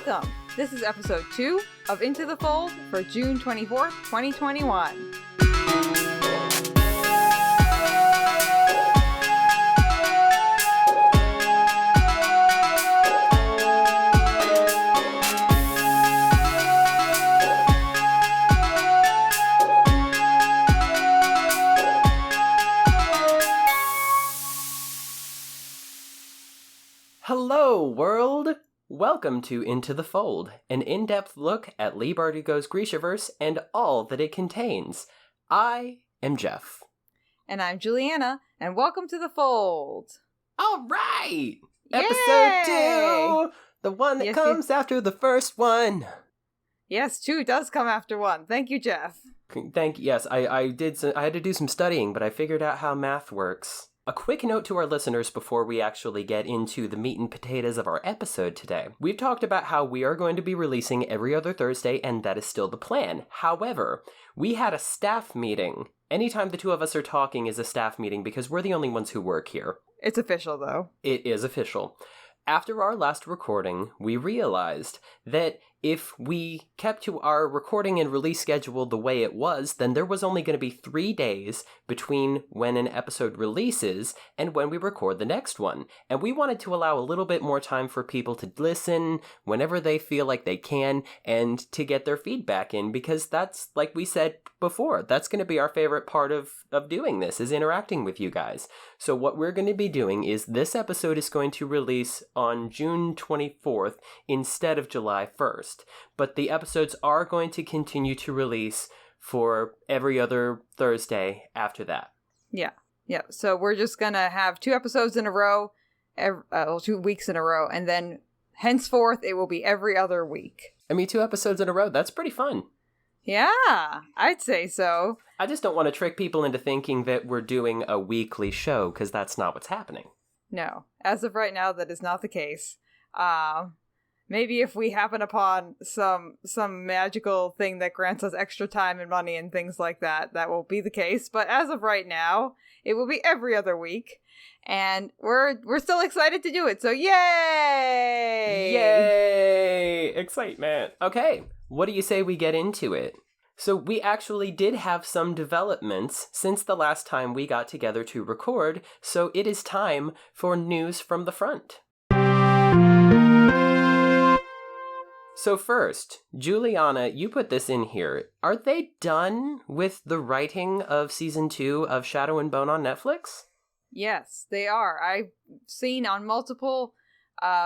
Welcome! This is episode 2 of Into the Fold for June 24th, 2021. Hello, world! Welcome to Into the Fold, an in-depth look at Leigh Bardugo's Grishaverse and all that it contains. I am Geoff. And I'm Julianna, and welcome to the Fold! All right! Yay! Episode 2! The one that comes after the first one. Yes, 2 does come after 1. Thank you, Geoff. Yes, I had to do some studying, but I figured out how math works. A quick note to our listeners before we actually get into the meat and potatoes of our episode today. We've talked about how we are going to be releasing every other Thursday, and that is still the plan. However, we had a staff meeting. Anytime the two of us are talking is a staff meeting because we're the only ones who work here. It's official, though. It is official. After our last recording, we realized that if we kept to our recording and release schedule the way it was, then there was only going to be 3 days between when an episode releases and when we record the next one. And we wanted to allow a little bit more time for people to listen whenever they feel like they can and to get their feedback in, because that's, like we said before, that's going to be our favorite part of doing this, is interacting with you guys. So what we're going to be doing is this episode is going to release on June 24th instead of July 1st. But the episodes are going to continue to release for every other Thursday after that. Yeah. So we're just going to have 2 episodes in a row, 2 weeks in a row, and then henceforth it will be every other week. I mean, 2 episodes in a row, that's pretty fun. Yeah, I'd say so. I just don't want to trick people into thinking that we're doing a weekly show, because that's not what's happening. No, as of right now, that is not the case. Maybe if we happen upon some magical thing that grants us extra time and money and things like that, that will be the case. But as of right now, it will be every other week. And we're still excited to do it, so yay! Yay! Excitement. Okay, what do you say we get into it? So we actually did have some developments since the last time we got together to record, so it is time for news from the front. So first, Julianna, you put this in here. Are they done with the writing of Season 2 of Shadow and Bone on Netflix? Yes, they are. I've seen on multiple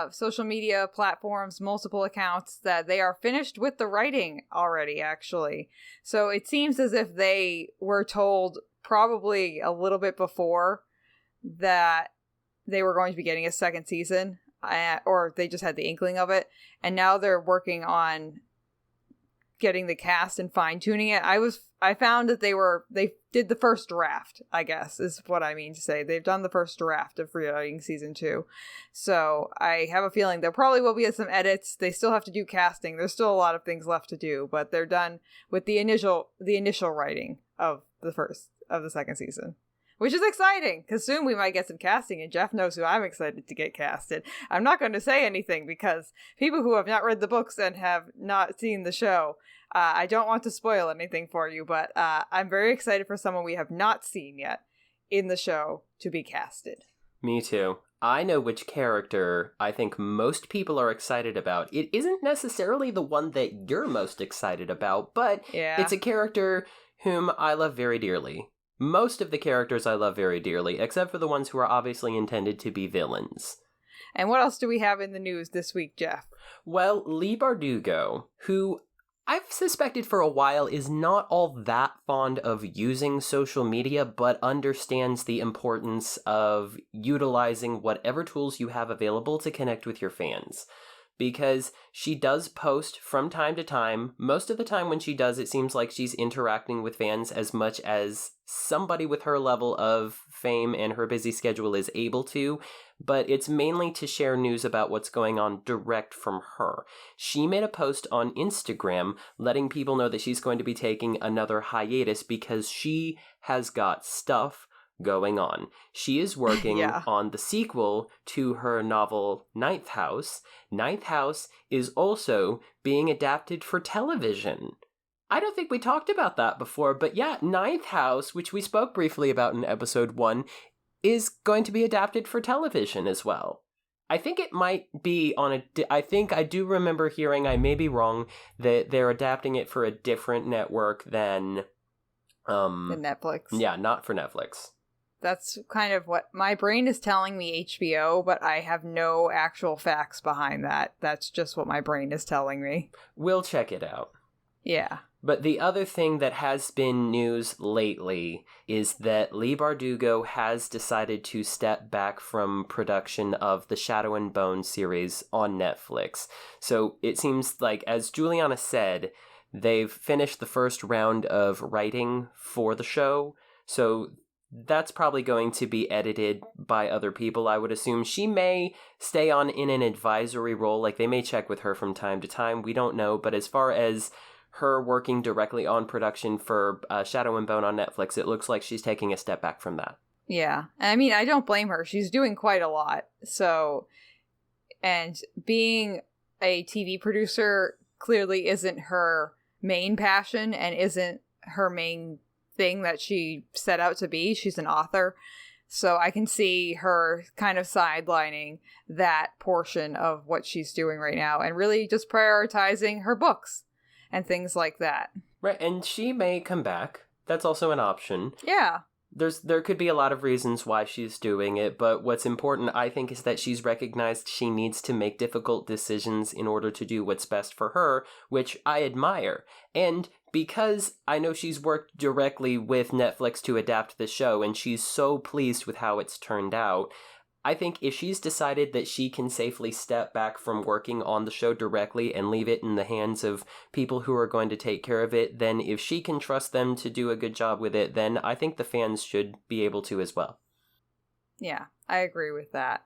social media platforms, multiple accounts, that they are finished with the writing already, actually. So it seems as if they were told probably a little bit before that they were going to be getting a second season. Or they just had the inkling of it, and now they're working on getting the cast and fine-tuning it. I found that they did the first draft, I guess, is what I mean to say. They've done the first draft of rewriting Season 2. So I have a feeling there probably will be some edits. They still have to do casting. There's still a lot of things left to do, but they're done with the initial writing of the second season. Which is exciting, because soon we might get some casting, and Geoff knows who I'm excited to get casted. I'm not going to say anything, because people who have not read the books and have not seen the show, I don't want to spoil anything for you, but I'm very excited for someone we have not seen yet in the show to be casted. Me too. I know which character I think most people are excited about. It isn't necessarily the one that you're most excited about, but It's a character whom I love very dearly. Most of the characters I love very dearly, except for the ones who are obviously intended to be villains. And what else do we have in the news this week, Geoff? Well, Leigh Bardugo, who I've suspected for a while is not all that fond of using social media, but understands the importance of utilizing whatever tools you have available to connect with your fans. Because she does post from time to time. Most of the time when she does, it seems like she's interacting with fans as much as somebody with her level of fame and her busy schedule is able to, but it's mainly to share news about what's going on direct from her. She made a post on Instagram letting people know that she's going to be taking another hiatus because she has got stuff going on. She is working on the sequel to her novel Ninth House. Ninth House is also being adapted for television. I don't think we talked about that before, but yeah, Ninth House, which we spoke briefly about in episode 1, is going to be adapted for television as well. I think it might be on I think I do remember hearing, I may be wrong, that they're adapting it for a different network than... the Netflix. Yeah, not for Netflix. That's kind of what my brain is telling me, HBO, but I have no actual facts behind that. That's just what my brain is telling me. We'll check it out. Yeah. But the other thing that has been news lately is that Leigh Bardugo has decided to step back from production of the Shadow and Bone series on Netflix. So it seems like, as Julianna said, they've finished the first round of writing for the show, so that's probably going to be edited by other people, I would assume. She may stay on in an advisory role, like they may check with her from time to time, we don't know, but as far as her working directly on production for Shadow and Bone on Netflix, it looks like she's taking a step back from that. Yeah, I mean, I don't blame her. She's doing quite a lot, so... And being a TV producer clearly isn't her main passion and isn't her main thing that she set out to be. She's an author, so I can see her kind of sidelining that portion of what she's doing right now and really just prioritizing her books and things like that. Right, and she may come back. That's also an option. Yeah. There could be a lot of reasons why she's doing it, but what's important, I think, is that she's recognized she needs to make difficult decisions in order to do what's best for her, which I admire. And because I know she's worked directly with Netflix to adapt the show, and she's so pleased with how it's turned out, I think if she's decided that she can safely step back from working on the show directly and leave it in the hands of people who are going to take care of it, then if she can trust them to do a good job with it, then I think the fans should be able to as well. Yeah, I agree with that.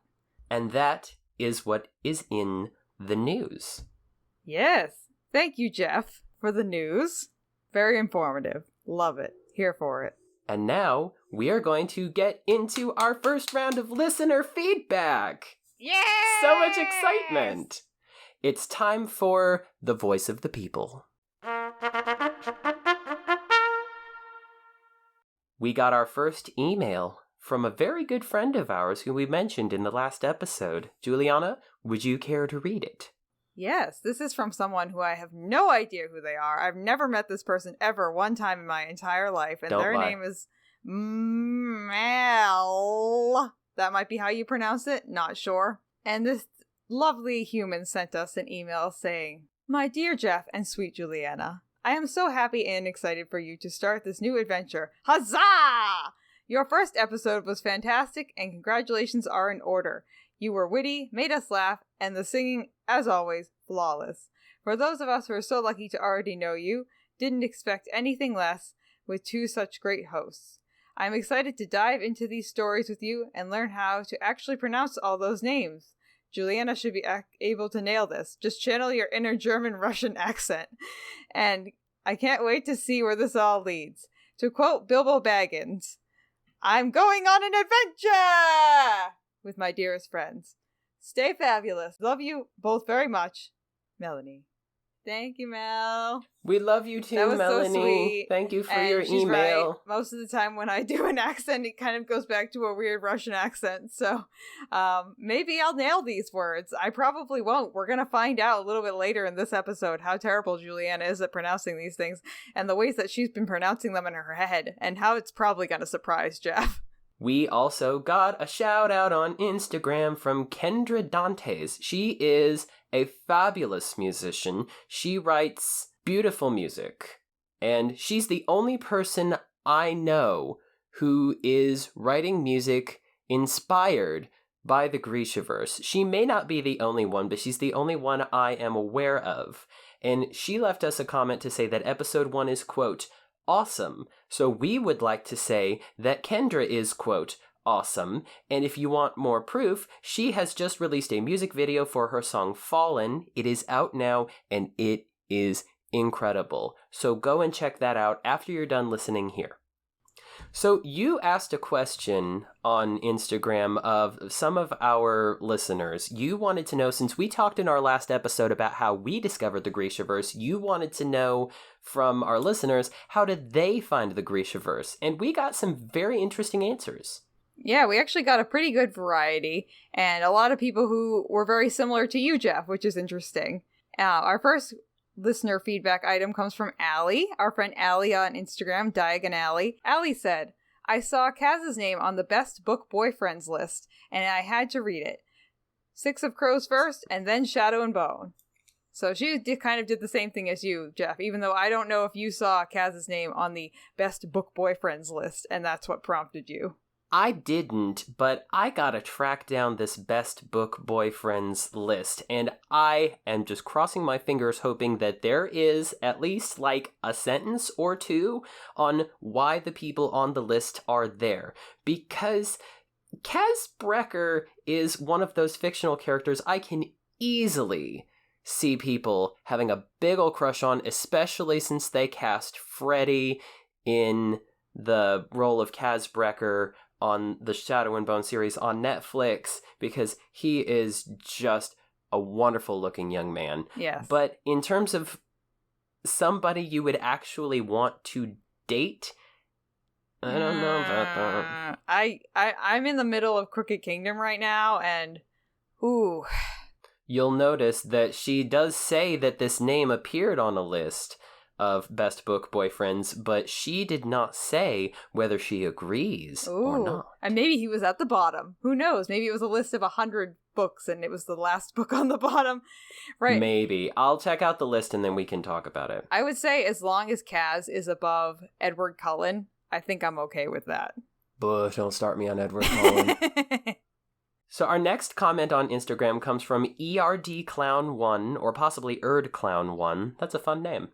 And that is what is in the news. Yes. Thank you, Geoff, for the news. Very informative. Love it. Here for it. And now, we are going to get into our first round of listener feedback! Yay! So much excitement! It's time for the voice of the people. We got our first email from a very good friend of ours who we mentioned in the last episode. Julianna, would you care to read it? Yes, this is from someone who I have no idea who they are. I've never met this person ever one time in my entire life, and their name is Mel. That might be how you pronounce it, not sure. And this lovely human sent us an email saying, "My dear Geoff and sweet Julianna, I am so happy and excited for you to start this new adventure. Huzzah! Your first episode was fantastic, and congratulations are in order. You were witty, made us laugh, and the singing, as always, flawless. For those of us who are so lucky to already know you, didn't expect anything less with two such great hosts. I'm excited to dive into these stories with you and learn how to actually pronounce all those names. Julianna should be able to nail this. Just channel your inner German-Russian accent. And I can't wait to see where this all leads. To quote Bilbo Baggins, I'm going on an adventure! With my dearest friends. Stay fabulous. Love you both very much. Melanie." Thank you, Mel. We love you too, that was Melanie. So sweet. Thank you for and your she's email. Right. Most of the time when I do an accent, it kind of goes back to a weird Russian accent. So maybe I'll nail these words. I probably won't. We're going to find out a little bit later in this episode how terrible Julianna is at pronouncing these things and the ways that she's been pronouncing them in her head and how it's probably going to surprise Geoff. We also got a shout out on Instagram from Kendra Dantes. She is a fabulous musician. She writes beautiful music. And she's the only person I know who is writing music inspired by the Grishaverse. She may not be the only one, but she's the only one I am aware of. And she left us a comment to say that episode 1 is, quote, awesome. So we would like to say that Kendra is, quote, awesome. And if you want more proof, she has just released a music video for her song Fallen. It is out now, and it is incredible. So go and check that out after you're done listening here. So you asked a question on Instagram of some of our listeners. You wanted to know, since we talked in our last episode about how we discovered the Grishaverse, you wanted to know from our listeners, how did they find the Grishaverse? And we got some very interesting answers. Yeah, we actually got a pretty good variety, and a lot of people who were very similar to you, Geoff, which is interesting. Our first listener feedback item comes from Allie, our friend Allie on Instagram, Diagon Alley. Allie said, I saw Kaz's name on the best book boyfriends list, and I had to read it. 6 of Crows first, and then Shadow and Bone. So she kind of did the same thing as you, Geoff, even though I don't know if you saw Kaz's name on the best book boyfriends list, and that's what prompted you. I didn't, but I gotta track down this best book boyfriends list, and I am just crossing my fingers hoping that there is at least like a sentence or two on why the people on the list are there. Because Kaz Brecker is one of those fictional characters I can easily see people having a big ol' crush on, especially since they cast Freddy in the role of Kaz Brecker on the Shadow and Bone series on Netflix, because he is just a wonderful looking young man. Yes. But in terms of somebody you would actually want to date, I don't know about that. I'm in the middle of Crooked Kingdom right now, and ooh. You'll notice that she does say that this name appeared on a list of best book boyfriends, but she did not say whether she agrees or not. And maybe he was at the bottom. Who knows? Maybe it was a list of 100 books and it was the last book on the bottom. Right. Maybe. I'll check out the list and then we can talk about it. I would say as long as Kaz is above Edward Cullen, I think I'm okay with that. But don't start me on Edward Cullen. So our next comment on Instagram comes from ERDClown1, or possibly ErdClown1. That's a fun name.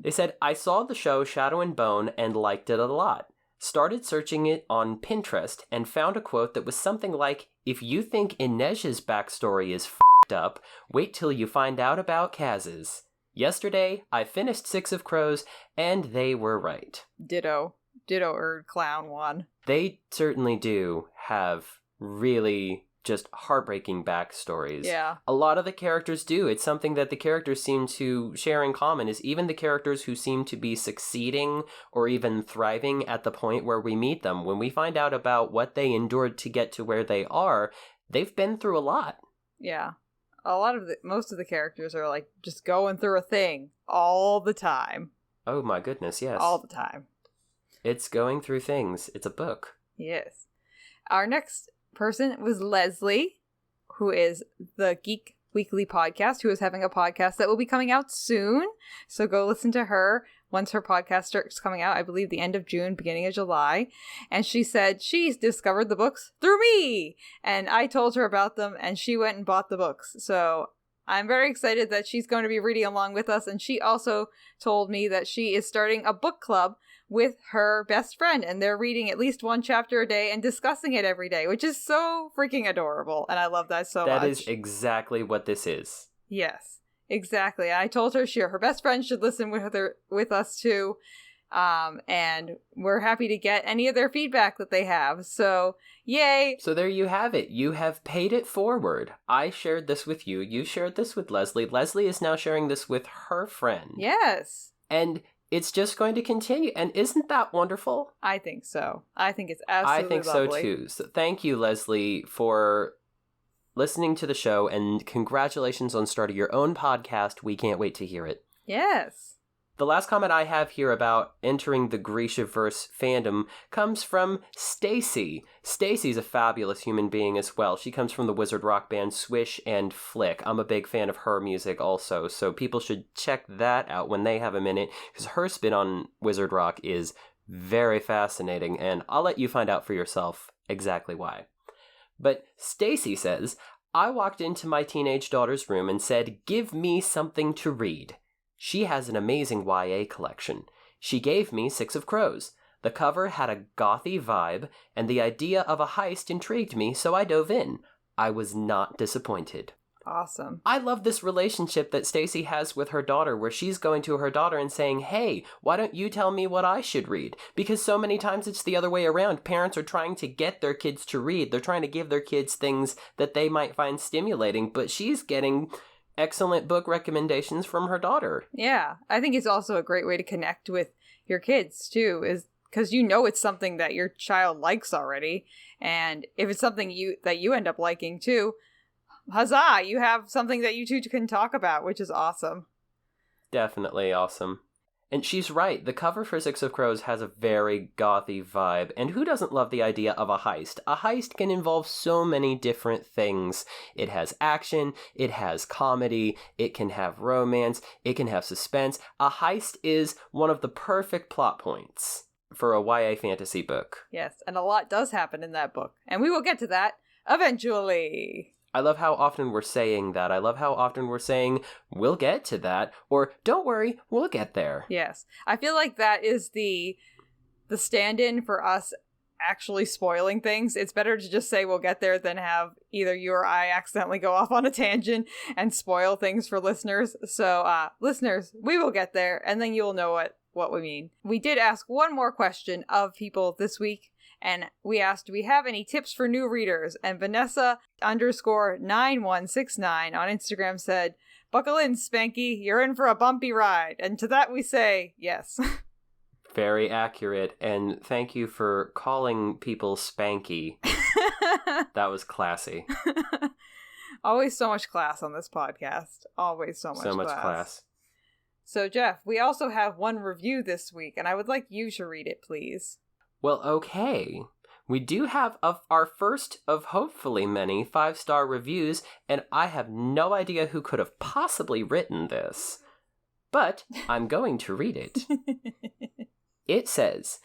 They said, I saw the show Shadow and Bone and liked it a lot. Started searching it on Pinterest and found a quote that was something like, if you think Inej's backstory is f***ed up, wait till you find out about Kaz's. Yesterday, I finished 6 of Crows, and they were right. Ditto ErdClown1. They certainly do have really just heartbreaking backstories. Yeah. A lot of the characters do. It's something that the characters seem to share in common, is even the characters who seem to be succeeding or even thriving at the point where we meet them, when we find out about what they endured to get to where they are, they've been through a lot. Yeah. Most of the characters are like just going through a thing all the time. Oh my goodness, yes. All the time. It's going through things. It's a book. Yes. Our next person was Leslie, who is the Geek Weekly podcast, who is having a podcast that will be coming out soon. So go listen to her once her podcast starts coming out, I believe the end of June, beginning of July. And she said she's discovered the books through me. And I told her about them and she went and bought the books. So I'm very excited that she's going to be reading along with us. And she also told me that she is starting a book club with her best friend, and they're reading at least one chapter a day and discussing it every day, which is so freaking adorable, and I love that so much. That is exactly what this is. Yes, exactly. I told her her best friend should listen with us too, and we're happy to get any of their feedback that they have, so yay! So there you have it. You have paid it forward. I shared this with you. You shared this with Leslie. Leslie is now sharing this with her friend. Yes. And it's just going to continue. And isn't that wonderful? I think so. I think it's absolutely lovely. I think so too. So thank you, Leslie, for listening to the show, and congratulations on starting your own podcast. We can't wait to hear it. Yes. The last comment I have here about entering the Grishaverse fandom comes from Stacy. Stacy's a fabulous human being as well. She comes from the wizard rock band Swish and Flick. I'm a big fan of her music also, so people should check that out when they have a minute, because her spin on wizard rock is very fascinating, and I'll let you find out for yourself exactly why. But Stacy says, I walked into my teenage daughter's room and said, give me something to read. She has an amazing YA collection. She gave me 6 of Crows. The cover had a gothy vibe, and the idea of a heist intrigued me, so I dove in. I was not disappointed. Awesome. I love this relationship that Stacy has with her daughter, where she's going to her daughter and saying, hey, why don't you tell me what I should read? Because so many times it's the other way around. Parents are trying to get their kids to read. They're trying to give their kids things that they might find stimulating, but she's getting excellent book recommendations from her daughter. Yeah, I think it's also a great way to connect with your kids, too, is because you know it's something that your child likes already. And if it's something that you end up liking, too, huzzah, you have something that you two can talk about, which is awesome. Definitely awesome. And she's right, the cover for Six of Crows has a very gothy vibe, and who doesn't love the idea of a heist? A heist can involve so many different things. It has action, it has comedy, it can have romance, it can have suspense. A heist is one of the perfect plot points for a YA fantasy book. Yes, and a lot does happen in that book, and we will get to that eventually. I love how often we're saying that. I love how often we're saying, we'll get to that, or don't worry, we'll get there. Yes. I feel like that is the stand-in for us actually spoiling things. It's better to just say we'll get there than have either you or I accidentally go off on a tangent and spoil things for listeners. So, listeners, we will get there, and then you'll know what we mean. We did ask one more question of people this week. And we asked, do we have any tips for new readers? And Vanessa_9169 on Instagram said, buckle in, Spanky, you're in for a bumpy ride. And to that we say, yes. Very accurate. And thank you for calling people Spanky. That was classy. Always so much class on this podcast. Always so much class. So, Geoff, we also have one review this week, and I would like you to read it, please. Well, okay. We do have our first of hopefully many 5-star reviews, and I have no idea who could have possibly written this. But I'm going to read it. It says,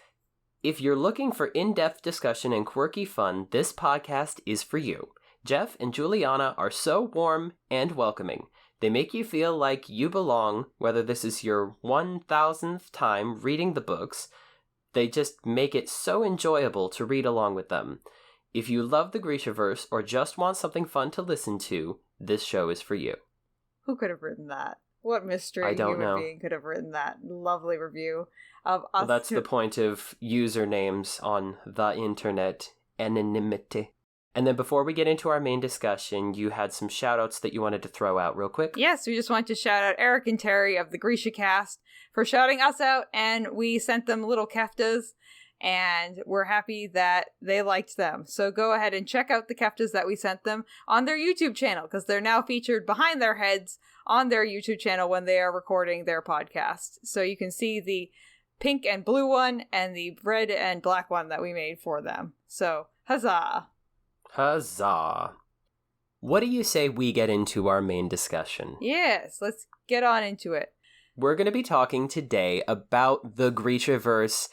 if you're looking for in-depth discussion and quirky fun, this podcast is for you. Geoff and Julianna are so warm and welcoming. They make you feel like you belong, whether this is your 1,000th time reading the books. They just make it so enjoyable to read along with them. If you love the Grishaverse or just want something fun to listen to, this show is for you. Who could have written that? What mystery human being could have written that lovely review of us? Well, that's the point of usernames on the internet. Anonymity. And then before we get into our main discussion, you had some shout-outs that you wanted to throw out real quick? Yes, we just want to shout out Eric and Terry of the Grisha cast for shouting us out, and we sent them little keftas, and we're happy that they liked them. So go ahead and check out the keftas that we sent them on their YouTube channel, because they're now featured behind their heads on their YouTube channel when they are recording their podcast. So you can see the pink and blue one and the red and black one that we made for them. So, huzzah! Huzzah! What do you say we get into our main discussion? Yes, let's get on into it. We're going to be talking today about the Grishaverse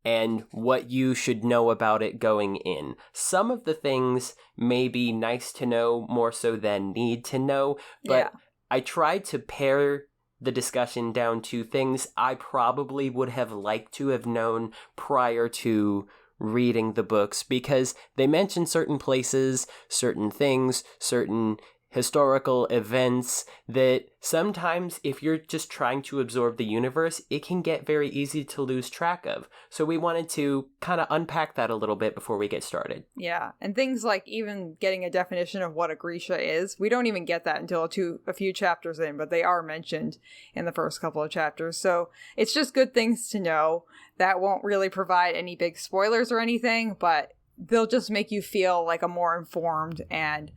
and what you should know about it going in. Some of the things may be nice to know more so than need to know, but I tried to pare the discussion down to things I probably would have liked to have known prior to reading the books, because they mention certain places, certain things, certain historical events that sometimes if you're just trying to absorb the universe, it can get very easy to lose track of. So we wanted to kind of unpack that a little bit before we get started. Yeah, and things like even getting a definition of what a Grisha is, we don't even get that until a few chapters in, but they are mentioned in the first couple of chapters. So it's just good things to know that won't really provide any big spoilers or anything, but they'll just make you feel like a more informed and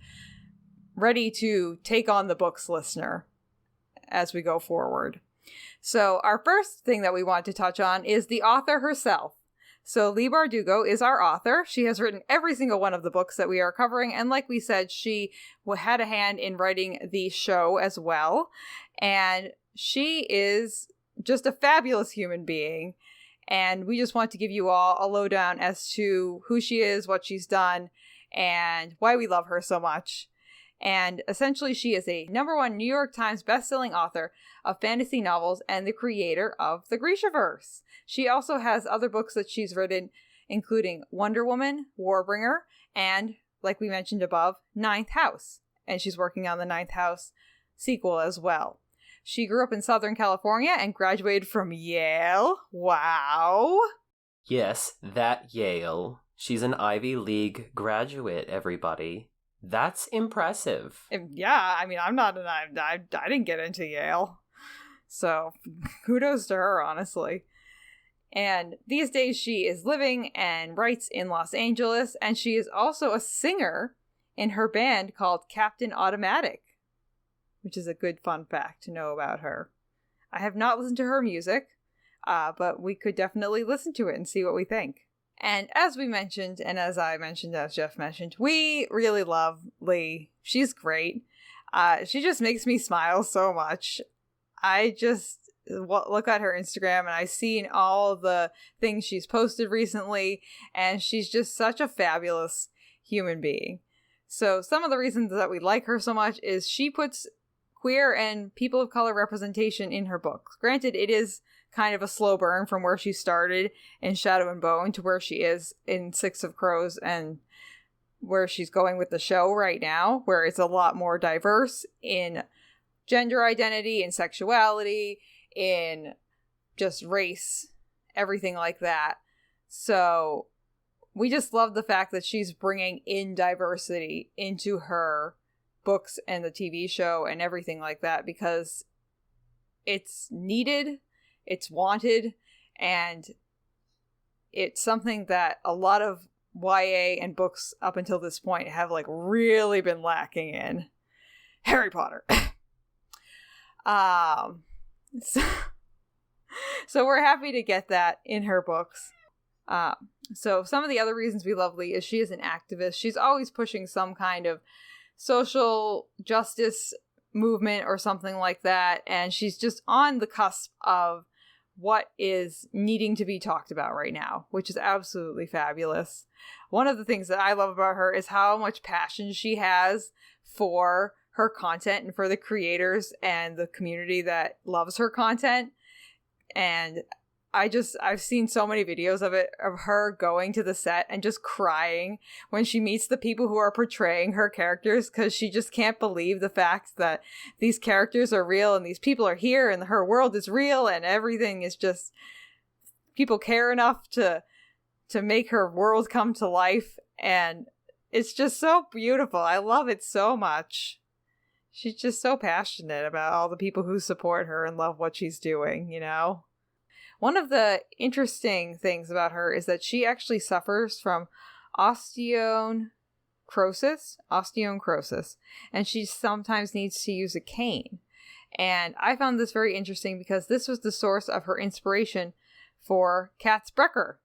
ready to take on the books listener as we go forward. So our first thing that we want to touch on is the author herself. So Leigh Bardugo is our author. She has written every single one of the books that we are covering. And like we said, she had a hand in writing the show as well. And she is just a fabulous human being. And we just want to give you all a lowdown as to who she is, what she's done, and why we love her so much. And essentially, she is a #1 New York Times bestselling author of fantasy novels and the creator of the Grishaverse. She also has other books that she's written, including Wonder Woman, Warbringer, and, like we mentioned above, Ninth House. and she's working on the Ninth House sequel as well. She grew up in Southern California and graduated from Yale. Wow. Yes, that Yale. She's an Ivy League graduate, everybody. That's impressive. Yeah, I mean, I didn't get into Yale. So, kudos to her, honestly. And these days she is living and writes in Los Angeles, and she is also a singer in her band called Captain Automatic, which is a good fun fact to know about her. I have not listened to her music, but we could definitely listen to it and see what we think. And as we mentioned, and as I mentioned, as Geoff mentioned, we really love Leigh. She's great. She just makes me smile so much. I just look at her Instagram and I've seen all the things she's posted recently, and she's just such a fabulous human being. So some of the reasons that we like her so much is she puts queer and people of color representation in her books. Granted, it is kind of a slow burn from where she started in Shadow and Bone to where she is in Six of Crows and where she's going with the show right now, where it's a lot more diverse in gender identity, in sexuality, in just race, everything like that. So we just love the fact that she's bringing in diversity into her books and the TV show and everything like that, because it's needed, it's wanted, and it's something that a lot of YA and books up until this point have like really been lacking in. Harry Potter. So we're happy to get that in her books. So some of the other reasons we love Leigh is she is an activist. She's always pushing some kind of social justice movement or something like that, and she's just on the cusp of what is needing to be talked about right now, which is absolutely fabulous. One of the things that I love about her is how much passion she has for her content and for the creators and the community that loves her content. And I've seen so many videos of her going to the set and just crying when she meets the people who are portraying her characters, because she just can't believe the fact that these characters are real and these people are here and her world is real and everything is just, people care enough to make her world come to life. And it's just so beautiful. I love it so much. She's just so passionate about all the people who support her and love what she's doing, you know? One of the interesting things about her is that she actually suffers from osteonecrosis, and she sometimes needs to use a cane. And I found this very interesting because this was the source of her inspiration for Kat Sprecher.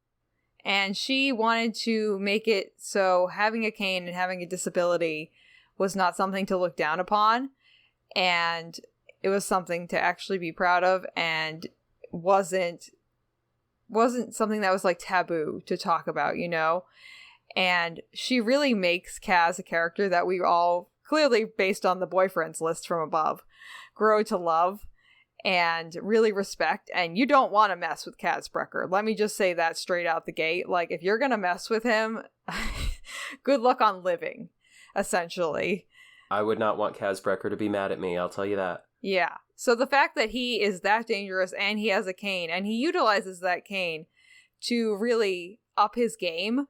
And she wanted to make it so having a cane and having a disability was not something to look down upon, and it was something to actually be proud of, and wasn't something that was like taboo to talk about, you know? And she really makes Kaz a character that we all, clearly based on the boyfriends list from above, grow to love and really respect. And you don't want to mess with Kaz Sprecher. Let me just say that straight out the gate. Like, if you're gonna mess with him, good luck on living, essentially. I would not want Kaz Sprecher to be mad at me, I'll tell you that. Yeah. So the fact that he is that dangerous and he has a cane and he utilizes that cane to really up his game,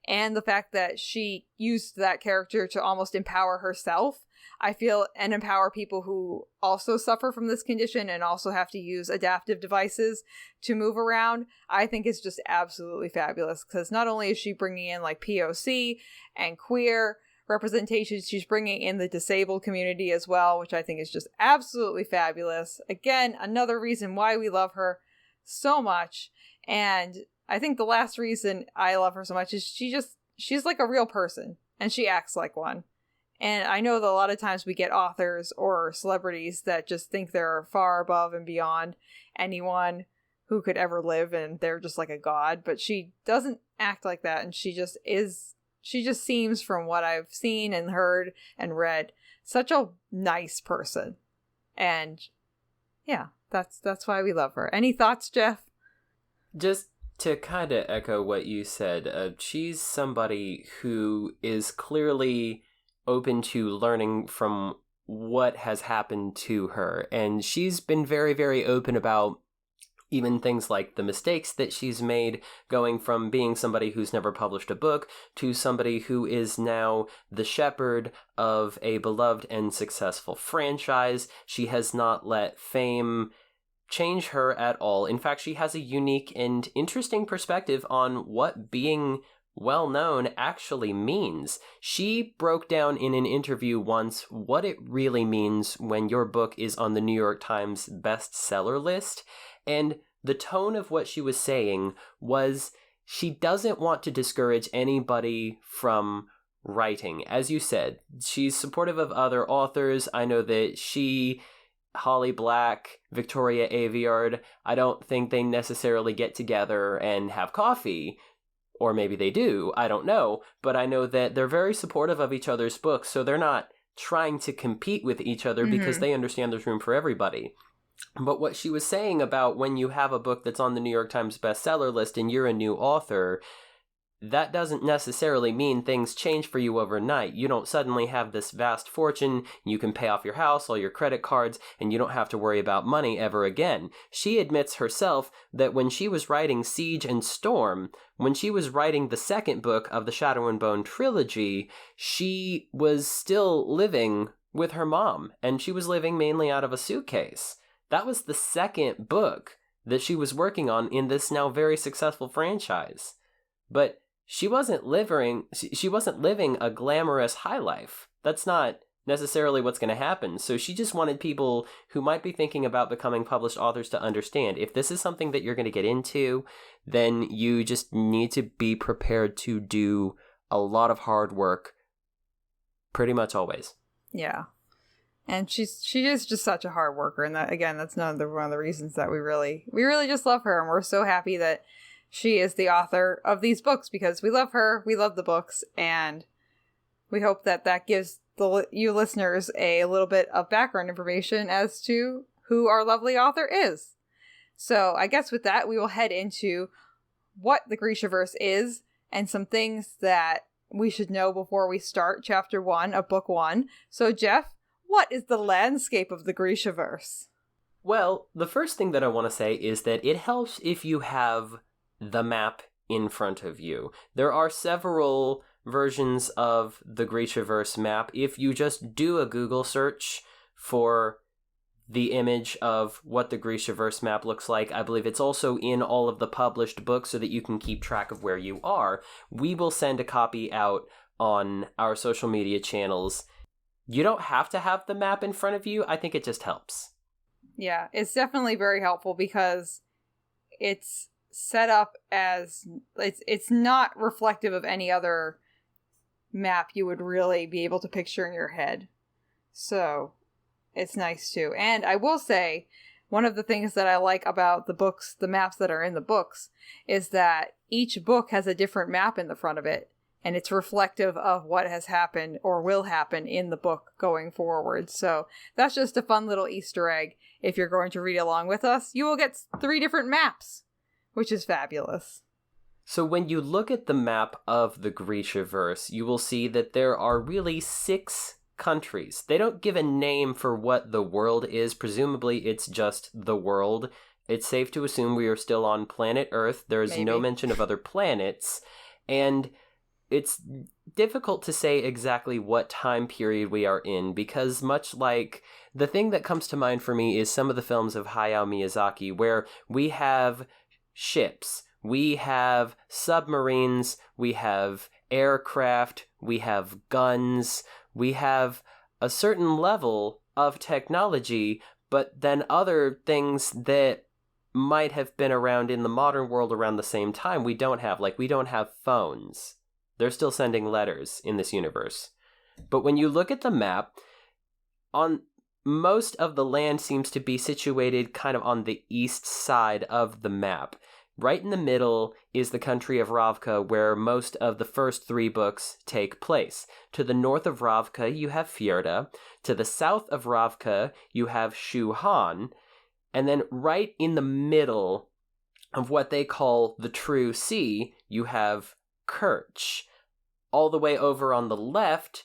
and the fact that she used that character to almost empower herself, I feel, and empower people who also suffer from this condition and also have to use adaptive devices to move around, I think is just absolutely fabulous, because not only is she bringing in like POC and queer representation, she's bringing in the disabled community as well, which I think is just absolutely fabulous. Again, another reason why we love her so much. And I think the last reason I love her so much is she's like a real person and she acts like one. And I know that a lot of times we get authors or celebrities that just think they're far above and beyond anyone who could ever live and they're just like a god, but she doesn't act like that, and she just seems, from what I've seen and heard and read, such a nice person. And yeah, that's why we love her. Any thoughts, Geoff? Just to kind of echo what you said, she's somebody who is clearly open to learning from what has happened to her. And she's been very, very open about even things like the mistakes that she's made, going from being somebody who's never published a book to somebody who is now the shepherd of a beloved and successful franchise. She has not let fame change her at all. In fact, she has a unique and interesting perspective on what being well-known actually means. She broke down in an interview once what it really means when your book is on the New York Times bestseller list. And the tone of what she was saying was she doesn't want to discourage anybody from writing. As you said, she's supportive of other authors. I know that she, Holly Black, Victoria Aveyard, I don't think they necessarily get together and have coffee. Or maybe they do, I don't know. But I know that they're very supportive of each other's books, so they're not trying to compete with each other because they understand there's room for everybody. But what she was saying about when you have a book that's on the New York Times bestseller list and you're a new author, that doesn't necessarily mean things change for you overnight. You don't suddenly have this vast fortune, you can pay off your house, all your credit cards, and you don't have to worry about money ever again. She admits herself that when she was writing Siege and Storm, when she was writing the second book of the Shadow and Bone trilogy, she was still living with her mom, and she was living mainly out of a suitcase. That was the second book that she was working on in this now very successful franchise. But she wasn't living a glamorous high life. That's not necessarily what's going to happen. So she just wanted people who might be thinking about becoming published authors to understand, if this is something that you're going to get into, then you just need to be prepared to do a lot of hard work pretty much always. Yeah. And she is just such a hard worker, and that, again, that's one of the reasons that we really just love her, and we're so happy that she is the author of these books, because we love her, we love the books, and we hope that gives you listeners a little bit of background information as to who our lovely author is. So I guess with that, we will head into what the Grishaverse is and some things that we should know before we start Chapter 1 of Book 1. So Geoff, what is the landscape of the Grishaverse? Well, the first thing that I want to say is that it helps if you have the map in front of you. There are several versions of the Grishaverse map. If you just do a Google search for the image of what the Grishaverse map looks like, I believe it's also in all of the published books so that you can keep track of where you are. We will send a copy out on our social media channels. You don't have to have the map in front of you. I think it just helps. Yeah, it's definitely very helpful because it's set up as it's not reflective of any other map you would really be able to picture in your head. So it's nice too. And I will say, one of the things that I like about the books, the maps that are in the books, is that each book has a different map in the front of it. And it's reflective of what has happened or will happen in the book going forward. So that's just a fun little Easter egg. If you're going to read along with us, you will get 3 different maps, which is fabulous. So when you look at the map of the Grishaverse, you will see that there are really 6 countries. They don't give a name for what the world is. Presumably it's just the world. It's safe to assume we are still on planet Earth. There's no mention of other planets. And it's difficult to say exactly what time period we are in, because much like the thing that comes to mind for me is some of the films of Hayao Miyazaki, where we have ships, we have submarines, we have aircraft, we have guns, we have a certain level of technology, but then other things that might have been around in the modern world around the same time we don't have. Like, we don't have phones. They're still sending letters in this universe. But when you look at the map, on most of the land seems to be situated kind of on the east side of the map. Right in the middle is the country of Ravka, where most of the first 3 books take place. To the north of Ravka, you have Fjerda. To the south of Ravka, you have Shu Han. And then right in the middle of what they call the True Sea, you have Kerch. All the way over on the left,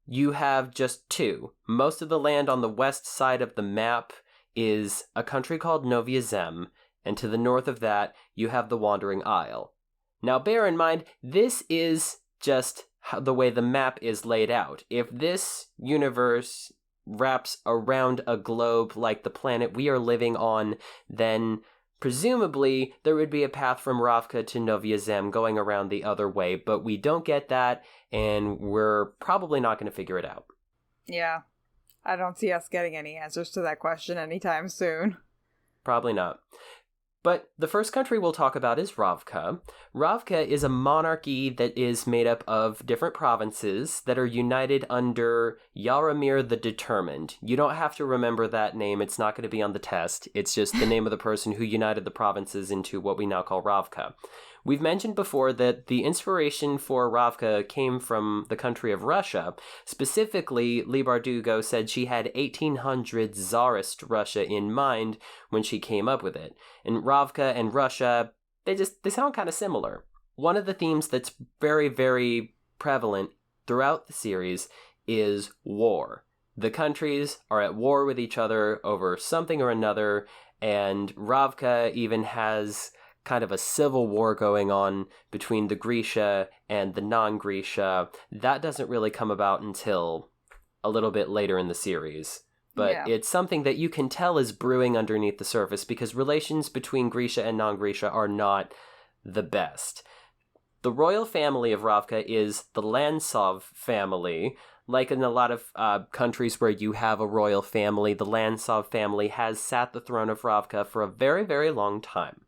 you have just two. Most of the land on the west side of the map is a country called Novyi Zem, and to the north of that, you have the Wandering Isle. Now, bear in mind, this is just the way the map is laid out. If this universe wraps around a globe like the planet we are living on, then presumably there would be a path from Ravka to Novyi Zem going around the other way, but we don't get that, and we're probably not going to figure it out. Yeah. I don't see us getting any answers to that question anytime soon. Probably not. But the first country we'll talk about is Ravka. Ravka is a monarchy that is made up of different provinces that are united under Yaramir the Determined. You don't have to remember that name. It's not going to be on the test. It's just the name of the person who united the provinces into what we now call Ravka. We've mentioned before that the inspiration for Ravka came from the country of Russia. Specifically, Leigh Bardugo said she had 1800 Tsarist Russia in mind when she came up with it. And Ravka and Russia, they sound kind of similar. One of the themes that's very, very prevalent throughout the series is war. The countries are at war with each other over something or another, and Ravka even has kind of a civil war going on between the Grisha and the non-Grisha. That doesn't really come about until a little bit later in the series. But It's something that you can tell is brewing underneath the surface because relations between Grisha and non-Grisha are not the best. The royal family of Ravka is the Lantsov family. Like in a lot of countries where you have a royal family, the Lantsov family has sat the throne of Ravka for a very, very long time.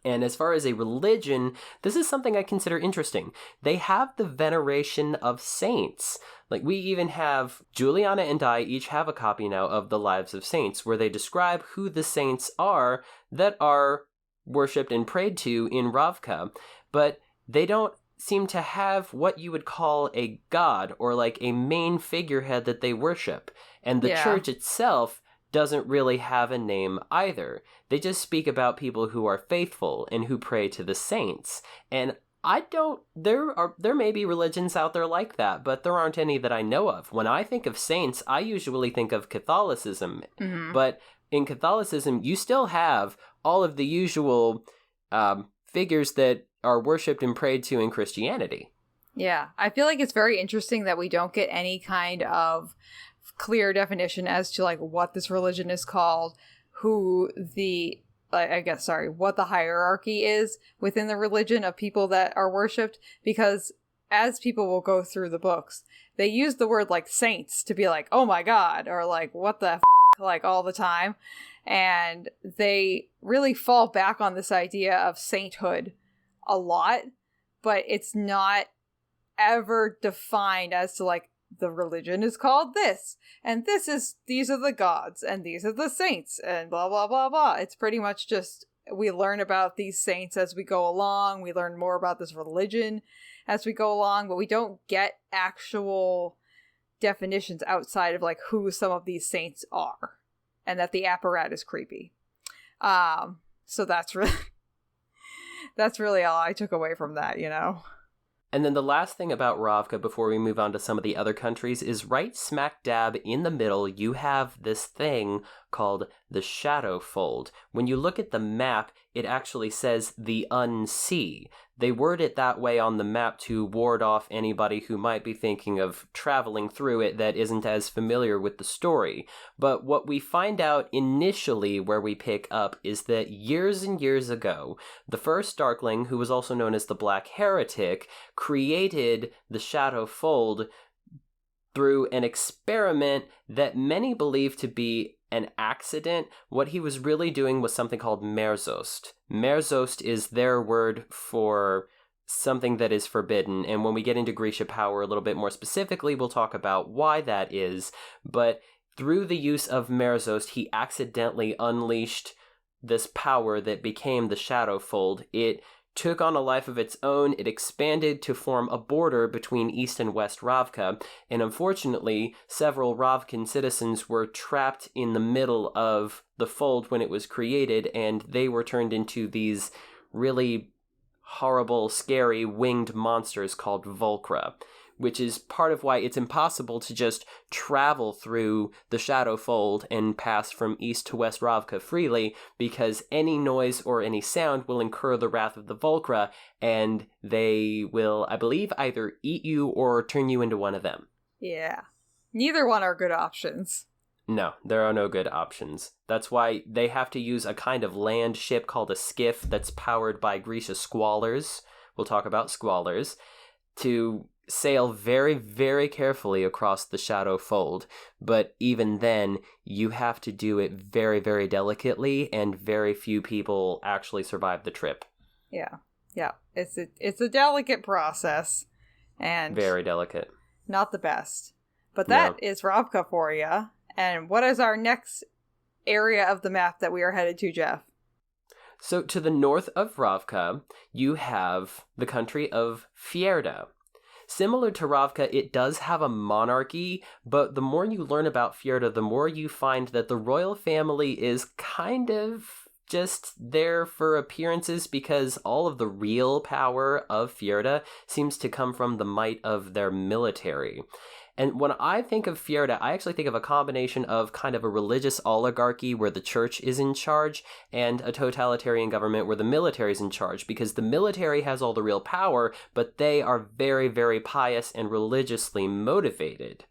And as far as a religion, this is something I consider interesting. They have the veneration of saints. Like, we even have, Julianna and I each have a copy now of the Lives of Saints, where they describe who the saints are that are worshipped and prayed to in Ravka. But they don't seem to have what you would call a god, or like a main figurehead that they worship. And the church itself doesn't really have a name either. They just speak about people who are faithful and who pray to the saints. And there may be religions out there like that, but there aren't any that I know of. When I think of saints, I usually think of Catholicism. Mm-hmm. But in Catholicism, you still have all of the usual figures that are worshipped and prayed to in Christianity. Yeah, I feel like it's very interesting that we don't get any kind of clear definition as to like what this religion is called, what the hierarchy is within the religion of people that are worshipped, because as people will go through the books, they use the word like saints to be like, oh my god, or like what the like all the time, and they really fall back on this idea of sainthood a lot, but it's not ever defined as to like the religion is called this, and these are the gods, and these are the saints, and blah, blah, blah, blah. It's pretty much just, we learn about these saints as we go along, we learn more about this religion as we go along, but we don't get actual definitions outside of like who some of these saints are, and that the apparatus is creepy. So that's really all I took away from that, you know? And then the last thing about Ravka before we move on to some of the other countries is right smack dab in the middle, you have this thing called the Shadow Fold. When you look at the map, it actually says the Unsea. They word it that way on the map to ward off anybody who might be thinking of traveling through it that isn't as familiar with the story. But what we find out initially where we pick up is that years and years ago, the first Darkling, who was also known as the Black Heretic, created the Shadow Fold through an experiment that many believe to be an accident. What he was really doing was something called merzost. Merzost is their word for something that is forbidden, and when we get into Grisha power a little bit more specifically, we'll talk about why that is. But through the use of merzost, he accidentally unleashed this power that became the Shadow Fold. It took on a life of its own. It expanded to form a border between East and West Ravka, and unfortunately, several Ravkan citizens were trapped in the middle of the fold when it was created, and they were turned into these really horrible, scary, winged monsters called Volcra. which is part of why it's impossible to just travel through the Shadowfold and pass from east to west Ravka freely, because any noise or any sound will incur the wrath of the Volcra, and they will, I believe, either eat you or turn you into one of them. Yeah. Neither one are good options. No, there are no good options. That's why they have to use a kind of land ship called a skiff that's powered by Grisha squallers. We'll talk about squallers. To sail very, very carefully across the Shadowfold. But even then, you have to do it very, very delicately, and very few people actually survive the trip. Yeah. Yeah. It's a delicate process. And very delicate. Not the best. But that is Ravka for you. And what is our next area of the map that we are headed to, Geoff? So to the north of Ravka, you have the country of Fjerda. Similar to Ravka, it does have a monarchy, but the more you learn about Fjerda, the more you find that the royal family is kind of just there for appearances, because all of the real power of Fjerda seems to come from the might of their military. And when I think of Fjerda, I actually think of a combination of kind of a religious oligarchy where the church is in charge, and a totalitarian government where the military is in charge, because the military has all the real power, but they are very, very pious and religiously motivated.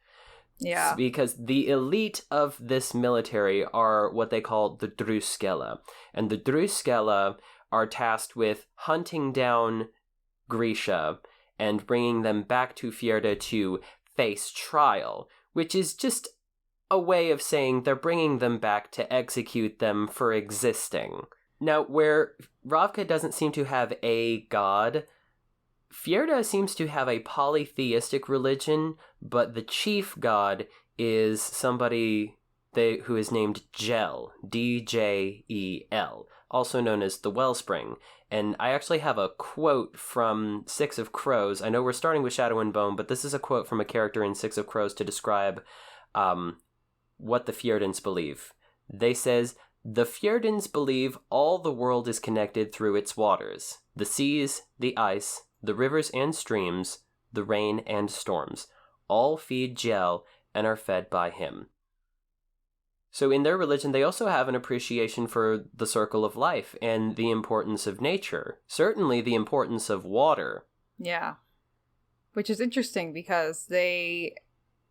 Yeah. Because the elite of this military are what they call the Druskella. And the Druskella are tasked with hunting down Grisha and bringing them back to Fjerda to face trial, which is just a way of saying they're bringing them back to execute them for existing. Now, where Ravka doesn't seem to have a god, Fjerda seems to have a polytheistic religion, but the chief god is somebody who is named Djel, D-J-E-L, also known as the Wellspring. And I actually have a quote from Six of Crows. I know we're starting with Shadow and Bone, but this is a quote from a character in Six of Crows to describe what the Fjerdans believe. They says, "The Fjerdans believe all the world is connected through its waters. The seas, the ice, the rivers and streams, the rain and storms. All feed Djel and are fed by him." So in their religion, they also have an appreciation for the circle of life and the importance of nature. Certainly the importance of water. Yeah. Which is interesting because they,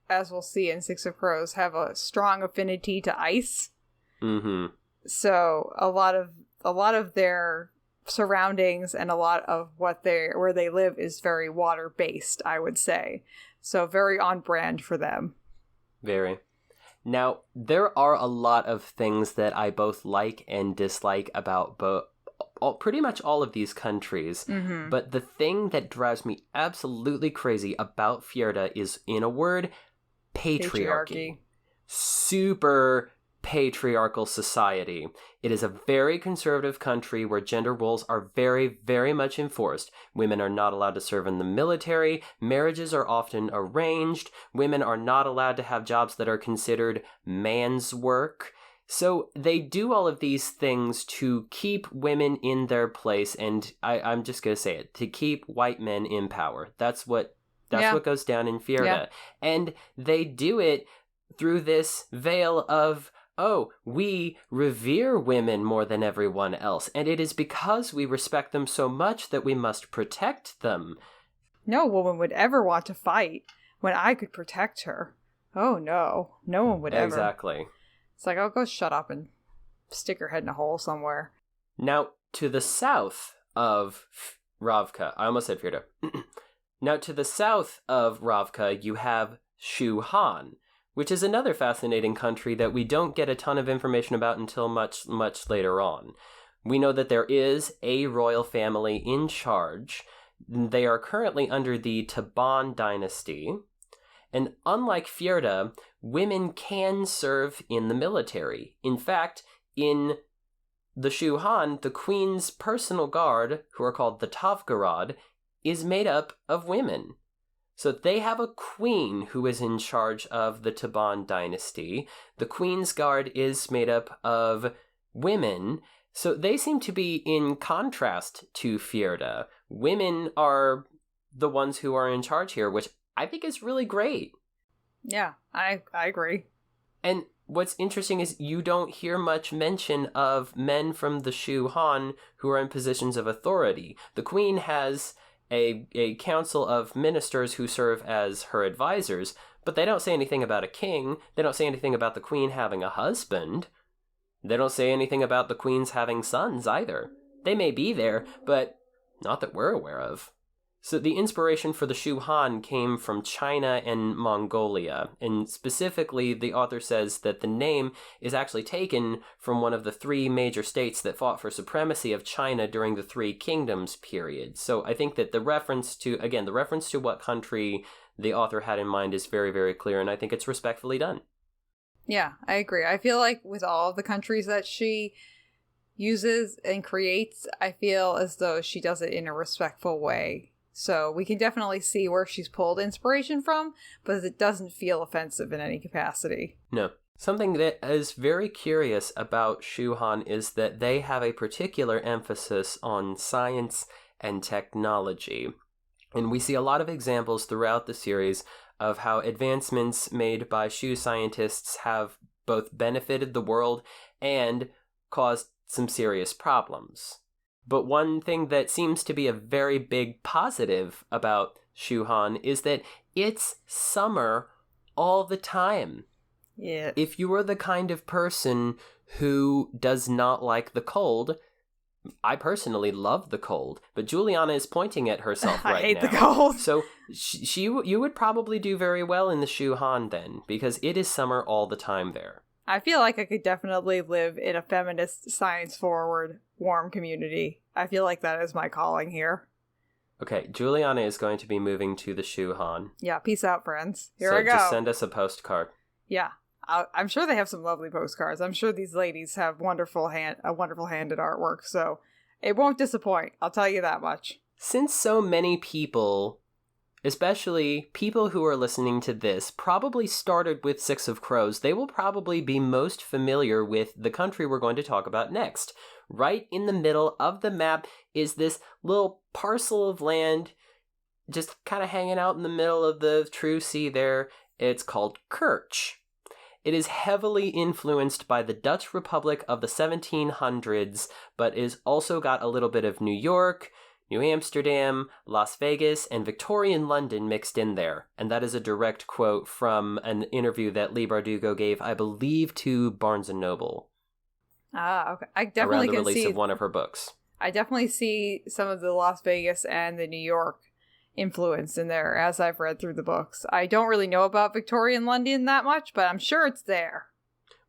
as we'll see in Six of Crows, have a strong affinity to ice. Mm-hmm. So a lot of their surroundings and a lot of where they live is very water-based, I would say. So very on brand for them. Very. Now, there are a lot of things that I both like and dislike about pretty much all of these countries, but the thing that drives me absolutely crazy about Fjerda is, in a word, patriarchy. Super patriarchal society. It is a very conservative country where gender roles are very, very much enforced. Women are not allowed to serve in the military. Marriages are often arranged. Women are not allowed to have jobs that are considered man's work. So they do all of these things to keep women in their place, and I'm just going to say it, to keep white men in power. That's what goes down in Fjerda. Yeah. And they do it through this veil of, oh, we revere women more than everyone else, and it is because we respect them so much that we must protect them. No woman would ever want to fight when I could protect her. Oh no, no one would ever. Exactly. It's like, oh, go shut up and stick your head in a hole somewhere. Now, to the south of Ravka, I almost said Fjerda. Now, to the south of Ravka, you have Shu Han, which is another fascinating country that we don't get a ton of information about until much, much later on. We know that there is a royal family in charge. They are currently under the Taban dynasty. And unlike Fjerda, women can serve in the military. In fact, in the Shu Han, the queen's personal guard, who are called the Tavgarad, is made up of women. So they have a queen who is in charge of the Taban dynasty. The queen's guard is made up of women. So they seem to be in contrast to Fjerda. Women are the ones who are in charge here, which I think it's really great. Yeah, I agree. And what's interesting is you don't hear much mention of men from the Shu Han who are in positions of authority. The queen has a council of ministers who serve as her advisors, but they don't say anything about a king. They don't say anything about the queen having a husband. They don't say anything about the queens having sons either. They may be there, but not that we're aware of. So the inspiration for the Shu Han came from China and Mongolia, and specifically the author says that the name is actually taken from one of the three major states that fought for supremacy of China during the Three Kingdoms period. So I think that the reference to what country the author had in mind is very, very clear, and I think it's respectfully done. Yeah, I agree. I feel like with all of the countries that she uses and creates, I feel as though she does it in a respectful way. So we can definitely see where she's pulled inspiration from, but it doesn't feel offensive in any capacity. No. Something that is very curious about Shu Han is that they have a particular emphasis on science and technology. And we see a lot of examples throughout the series of how advancements made by Shu scientists have both benefited the world and caused some serious problems. But one thing that seems to be a very big positive about Shu Han is that it's summer all the time. Yeah. If you are the kind of person who does not like the cold, I personally love the cold, but Julianna is pointing at herself right now. I hate the cold. So you would probably do very well in the Shu Han then, because it is summer all the time there. I feel like I could definitely live in a feminist, science-forward, warm community. I feel like that is my calling here. Okay, Julianna is going to be moving to the Shu Han. Yeah, peace out, friends. Here so I go. Just send us a postcard. Yeah, I'm sure they have some lovely postcards. I'm sure these ladies have a wonderful hand at artwork, so it won't disappoint. I'll tell you that much. Since so many people, especially people who are listening to this, probably started with Six of Crows, they will probably be most familiar with the country we're going to talk about next. Right in the middle of the map is this little parcel of land just kind of hanging out in the middle of the true sea there. It's called Kerch. It is heavily influenced by the Dutch Republic of the 1700s, but is also got a little bit of New York, New Amsterdam, Las Vegas, and Victorian London mixed in there. And that is a direct quote from an interview that Leigh Bardugo gave, I believe, to Barnes & Noble. Ah, okay. I definitely around the can release see of one of her books. I definitely see some of the Las Vegas and the New York influence in there as I've read through the books. I don't really know about Victorian London that much, but I'm sure it's there.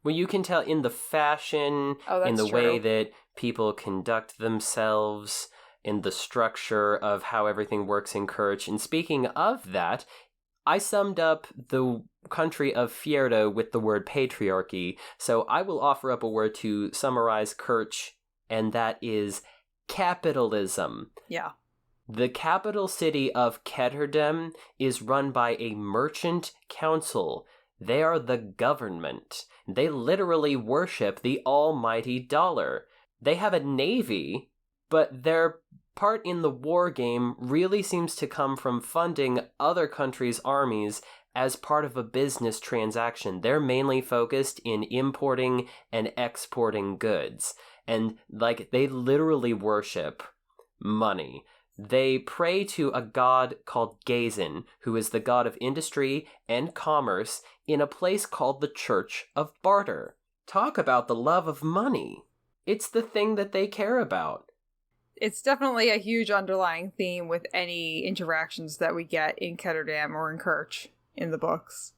Well, you can tell in the fashion, in the way that people conduct themselves, in the structure of how everything works in Kerch. And speaking of that, I summed up the country of Fjerda with the word patriarchy, so I will offer up a word to summarize Kerch, and that is capitalism. Yeah. The capital city of Ketterdam is run by a merchant council. They are the government. They literally worship the almighty dollar. They have a navy, but their part in the war game really seems to come from funding other countries' armies as part of a business transaction. They're mainly focused in importing and exporting goods. And, they literally worship money. They pray to a god called Gazin, who is the god of industry and commerce, in a place called the Church of Barter. Talk about the love of money. It's the thing that they care about. It's definitely a huge underlying theme with any interactions that we get in Ketterdam or in Kerch in the books.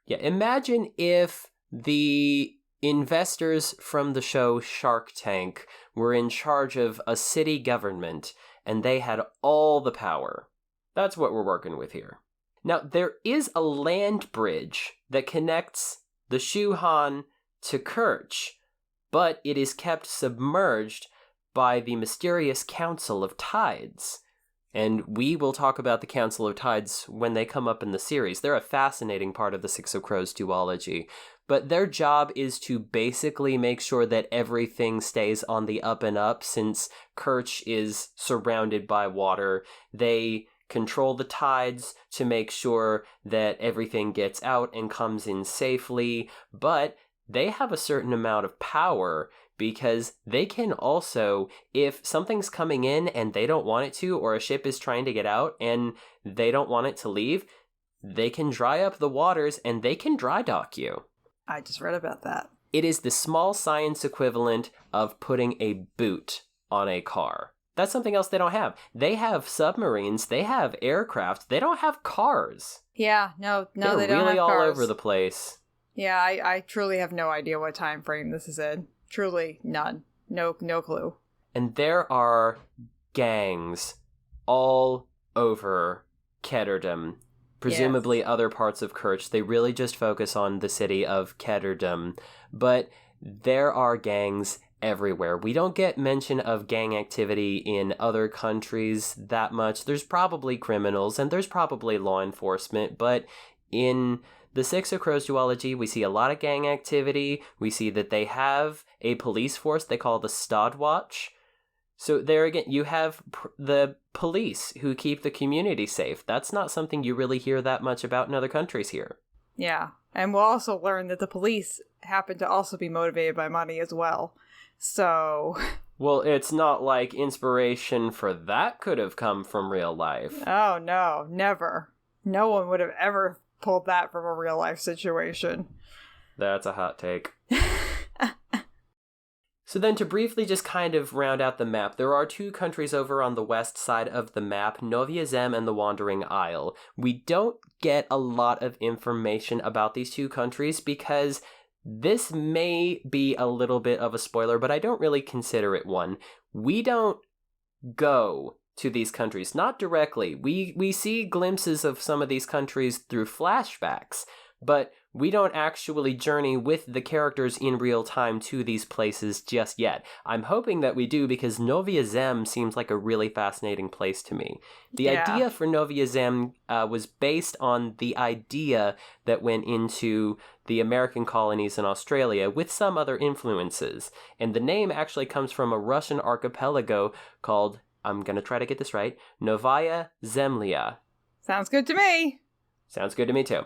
Yeah, imagine if the investors from the show Shark Tank were in charge of a city government and they had all the power. That's what we're working with here. Now, there is a land bridge that connects the Shu Han to Kerch, but it is kept submerged by the mysterious Council of Tides. And we will talk about the Council of Tides when they come up in the series. They're a fascinating part of the Six of Crows duology. But their job is to basically make sure that everything stays on the up and up, since Kerch is surrounded by water. They control the tides to make sure that everything gets out and comes in safely, but they have a certain amount of power because they can also, if something's coming in and they don't want it to, or a ship is trying to get out and they don't want it to leave, they can dry up the waters and they can dry dock you. I just read about that. It is the small science equivalent of putting a boot on a car. That's something else they don't have. They have submarines, they have aircraft, they don't have cars. Yeah, no, they don't have really all cars. over the place. Yeah, I truly have no idea what time frame this is in. Truly none. No clue. And there are gangs all over Ketterdam. Presumably other parts of Kerch. They really just focus on the city of Ketterdam. But there are gangs everywhere. We don't get mention of gang activity in other countries that much. There's probably criminals and there's probably law enforcement, but in the Six of Crows duology, we see a lot of gang activity. We see that they have a police force they call the Stodwatch. So there again, you have the police who keep the community safe. That's not something you really hear that much about in other countries here. Yeah, and we'll also learn that the police happen to also be motivated by money as well. So... Well, it's not like inspiration for that could have come from real life. Oh, no, never. No one would have ever pulled that from a real life situation. That's a hot take. So then to briefly just kind of round out the map, there are two countries over on the west side of the map, Novyi Zem and the Wandering Isle. We don't get a lot of information about these two countries because this may be a little bit of a spoiler, but I don't really consider it one. We don't go to these countries, not directly. We see glimpses of some of these countries through flashbacks, but we don't actually journey with the characters in real time to these places just yet. I'm hoping that we do because Novyi Zem seems like a really fascinating place to me. The idea for Novyi Zem was based on the idea that went into the American colonies in Australia with some other influences. And the name actually comes from a Russian archipelago called, I'm going to try to get this right, Novaya Zemlya. Sounds good to me. Sounds good to me too.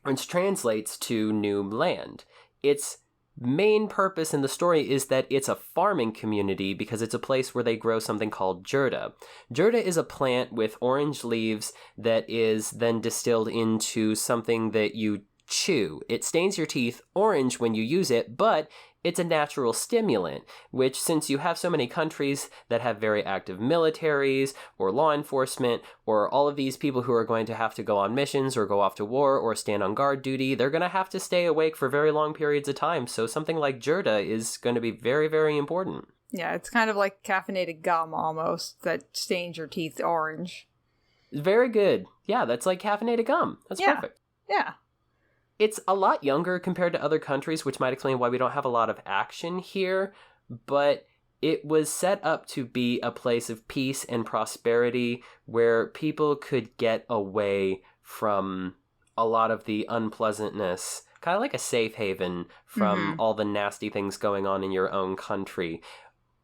Which translates to new land. Its main purpose in the story is that it's a farming community because it's a place where they grow something called jurda. Jurda is a plant with orange leaves that is then distilled into something that you chew. It stains your teeth orange when you use it, but it's a natural stimulant, which since you have so many countries that have very active militaries or law enforcement or all of these people who are going to have to go on missions or go off to war or stand on guard duty, they're going to have to stay awake for very long periods of time. So something like jurda is going to be very, very important. Yeah, it's kind of like caffeinated gum almost that stains your teeth orange. Very good. Yeah, that's like caffeinated gum. That's perfect. Yeah. It's a lot younger compared to other countries, which might explain why we don't have a lot of action here, but it was set up to be a place of peace and prosperity where people could get away from a lot of the unpleasantness, kind of like a safe haven from all the nasty things going on in your own country.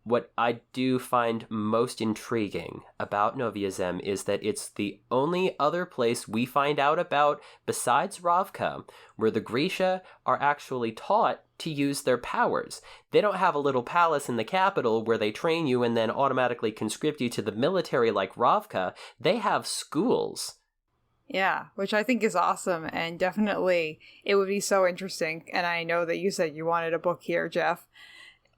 What I do find most intriguing about Novyi Zem is that it's the only other place we find out about besides Ravka where the Grisha are actually taught to use their powers. They don't have a little palace in the capital where they train you and then automatically conscript you to the military like Ravka. They have schools. Yeah, which I think is awesome, and definitely it would be so interesting. And I know that you said you wanted a book here, Geoff.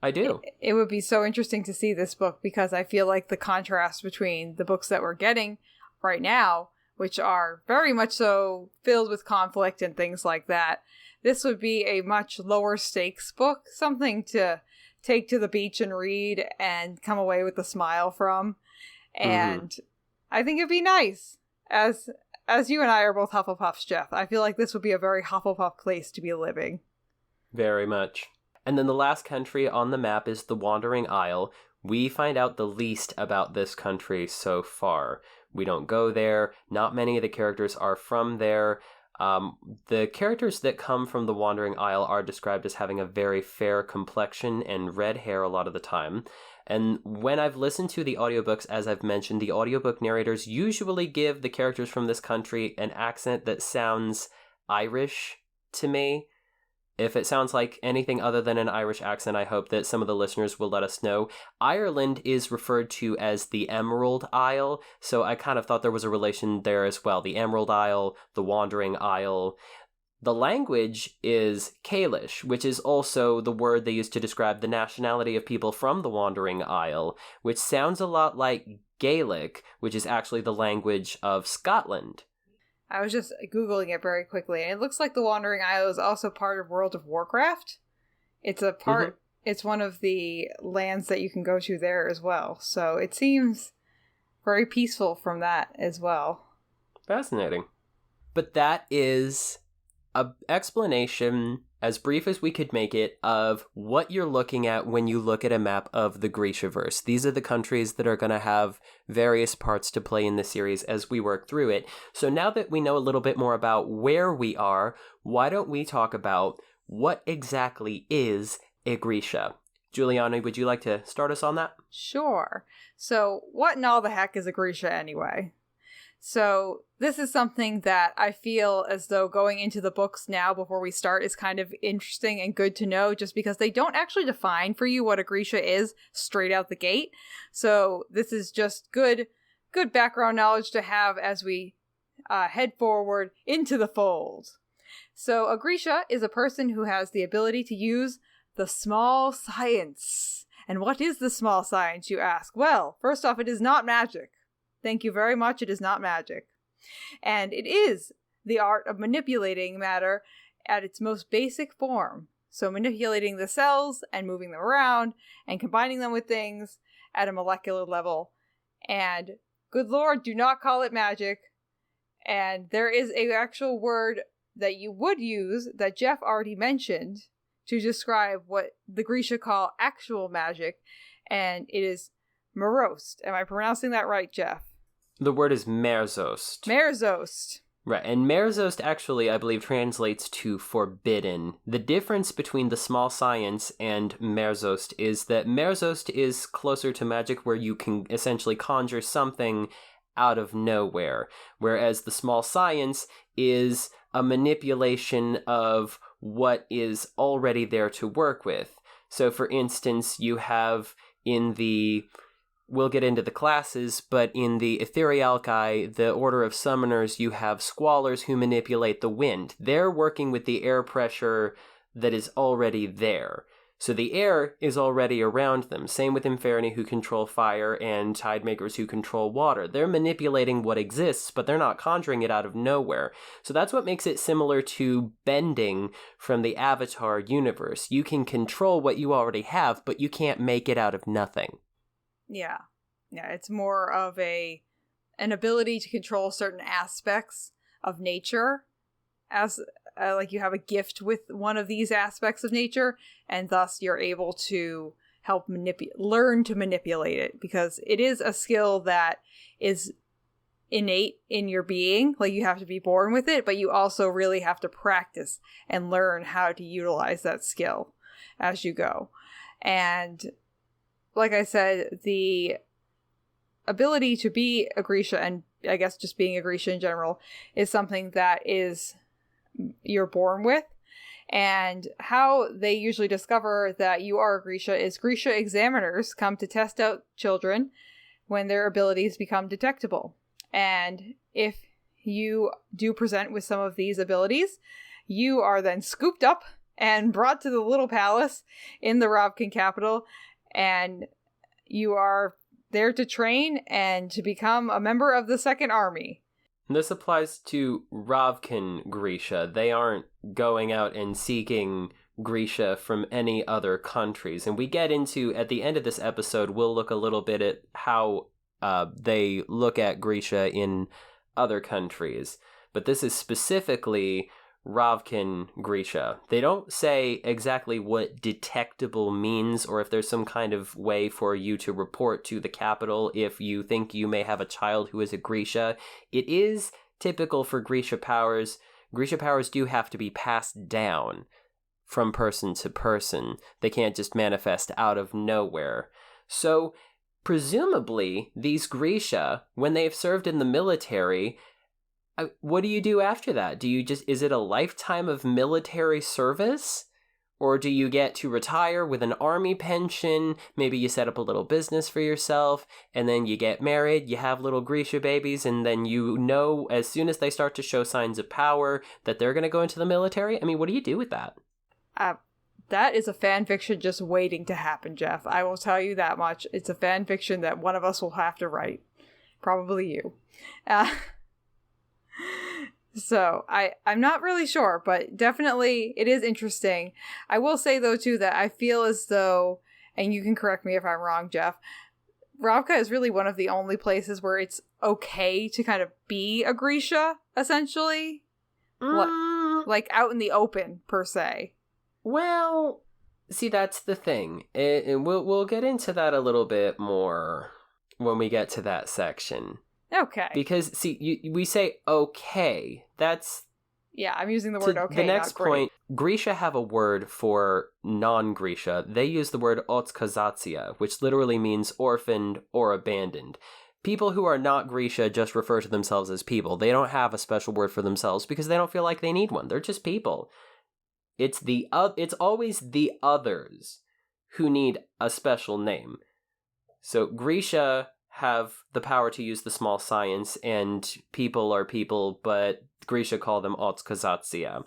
I do. It would be so interesting to see this book because I feel like the contrast between the books that we're getting right now, which are very much so filled with conflict and things like that, this would be a much lower stakes book, something to take to the beach and read and come away with a smile from. And I think it'd be nice. As you and I are both Hufflepuffs, Geoff, I feel like this would be a very Hufflepuff place to be living. Very much. And then the last country on the map is the Wandering Isle. We find out the least about this country so far. We don't go there. Not many of the characters are from there. The characters that come from the Wandering Isle are described as having a very fair complexion and red hair a lot of the time. And when I've listened to the audiobooks, as I've mentioned, the audiobook narrators usually give the characters from this country an accent that sounds Irish to me. If it sounds like anything other than an Irish accent, I hope that some of the listeners will let us know. Ireland is referred to as the Emerald Isle, so I kind of thought there was a relation there as well. The Emerald Isle, the Wandering Isle. The language is Kaelish, which is also the word they use to describe the nationality of people from the Wandering Isle, which sounds a lot like Gaelic, which is actually the language of Scotland. I was just Googling it very quickly, and it looks like the Wandering Isle is also part of World of Warcraft. It's a part, It's one of the lands that you can go to there as well. So it seems very peaceful from that as well. Fascinating. But that is an explanation, as brief as we could make it, of what you're looking at when you look at a map of the Grishaverse. These are the countries that are going to have various parts to play in the series as we work through it. So now that we know a little bit more about where we are, why don't we talk about what exactly is a Grisha? Julianna, would you like to start us on that? Sure. So what in all the heck is a Grisha anyway? So this is something that I feel as though going into the books now before we start is kind of interesting and good to know, just because they don't actually define for you what a Grisha is straight out the gate. So this is just good background knowledge to have as we head forward into the fold. So a Grisha is a person who has the ability to use the small science. And what is the small science, you ask? Well, first off, it is not magic. Thank you very much, it is not magic. And it is the art of manipulating matter at its most basic form. So manipulating the cells and moving them around and combining them with things at a molecular level. And good lord, do not call it magic. And there is an actual word that you would use that Geoff already mentioned to describe what the Grisha call actual magic. And it is Merost. Am I pronouncing that right, Geoff? The word is Merzost. Merzost. Right, and Merzost actually, I believe, translates to forbidden. The difference between the small science and Merzost is that Merzost is closer to magic, where you can essentially conjure something out of nowhere, whereas the small science is a manipulation of what is already there to work with. So, for instance, you have in the... We'll get into the classes, but in the Etherealchi, the Order of Summoners, you have Squallers who manipulate the wind. They're working with the air pressure that is already there. So the air is already around them. Same with Inferni, who control fire, and Tidemakers who control water. They're manipulating what exists, but they're not conjuring it out of nowhere. So that's what makes it similar to bending from the Avatar universe. You can control what you already have, but you can't make it out of nothing. Yeah, it's more of an ability to control certain aspects of nature, as like you have a gift with one of these aspects of nature, and thus you're able to help learn to manipulate it, because it is a skill that is innate in your being. Like, you have to be born with it, but you also really have to practice and learn how to utilize that skill as you go. And like I said, the ability to be a Grisha, and I guess just being a Grisha in general, is something that you're born with. And how they usually discover that you are a Grisha is Grisha examiners come to test out children when their abilities become detectable. And if you do present with some of these abilities, you are then scooped up and brought to the little palace in the Ravkan capital, and you are there to train and to become a member of the Second Army. This applies to Ravkan Grisha. They aren't going out and seeking Grisha from any other countries. And we get into, at the end of this episode, we'll look a little bit at how they look at Grisha in other countries. But this is specifically Ravkan Grisha. They don't say exactly what detectable means, or if there's some kind of way for you to report to the capital if you think you may have a child who is a Grisha. It is typical for Grisha powers, Grisha powers do have to be passed down from person to person. They can't just manifest out of nowhere. So, presumably, these Grisha, when they've served in the military, what do you do after that? Is it a lifetime of military service? Or do you get to retire with an army pension? Maybe you set up a little business for yourself, and then you get married, you have little Grisha babies, and then you know as soon as they start to show signs of power that they're going to go into the military? I mean, what do you do with that? That is a fan fiction just waiting to happen, Geoff. I will tell you that much. It's a fan fiction that one of us will have to write. Probably you. So, I'm not really sure, but definitely it is interesting. I will say, though, too, that I feel as though, and you can correct me if I'm wrong, Geoff, Ravka is really one of the only places where it's okay to kind of be a Grisha, essentially. Like out in the open, per se. Well, see, that's the thing. And we'll get into that a little bit more when we get to that section. Okay. Because, see, we say okay. That's... Yeah, I'm using the word okay, the next not great. point, Grisha have a word for non-Grisha. They use the word otskazatsia, which literally means orphaned or abandoned. People who are not Grisha just refer to themselves as people. They don't have a special word for themselves because they don't feel like they need one. They're just people. It's always the others who need a special name. So Grisha have the power to use the small science, and people are people, but Grisha call them otskazatsia.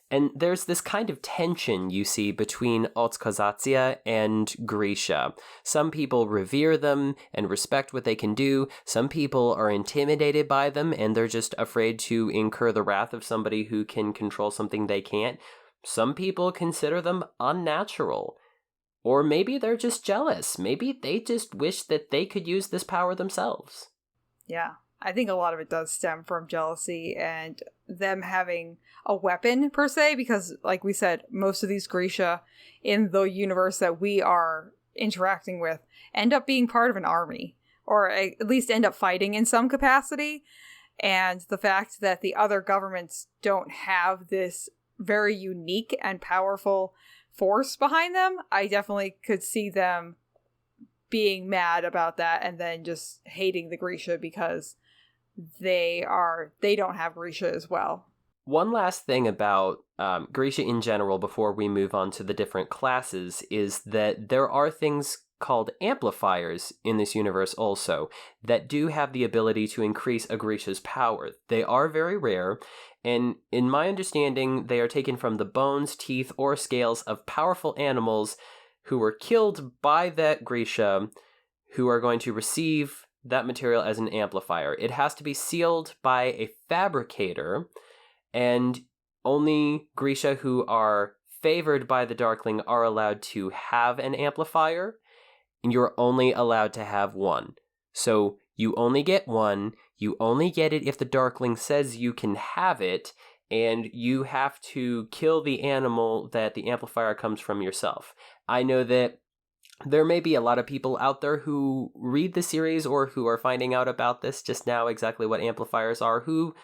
And there's this kind of tension you see between otskazatsia and Grisha. Some people revere them and respect what they can do. Some people are intimidated by them, and they're just afraid to incur the wrath of somebody who can control something they can't. Some people consider them unnatural. Or maybe they're just jealous. Maybe they just wish that they could use this power themselves. Yeah, I think a lot of it does stem from jealousy and them having a weapon, per se, because, like we said, most of these Grisha in the universe that we are interacting with end up being part of an army, or at least end up fighting in some capacity. And the fact that the other governments don't have this very unique and powerful force behind them, I definitely could see them being mad about that and then just hating the Grisha because they don't have Grisha as well. One last thing about Grisha in general before we move on to the different classes is that there are things called amplifiers in this universe also that do have the ability to increase a Grisha's power. They are very rare, and in my understanding, they are taken from the bones, teeth, or scales of powerful animals who were killed by that Grisha, who are going to receive that material as an amplifier. It has to be sealed by a fabricator, and only Grisha who are favored by the Darkling are allowed to have an amplifier, and you're only allowed to have one. So you only get one, you only get it if the Darkling says you can have it, and you have to kill the animal that the amplifier comes from yourself. I know that there may be a lot of people out there who read the series or who are finding out about this just now, exactly what amplifiers are, who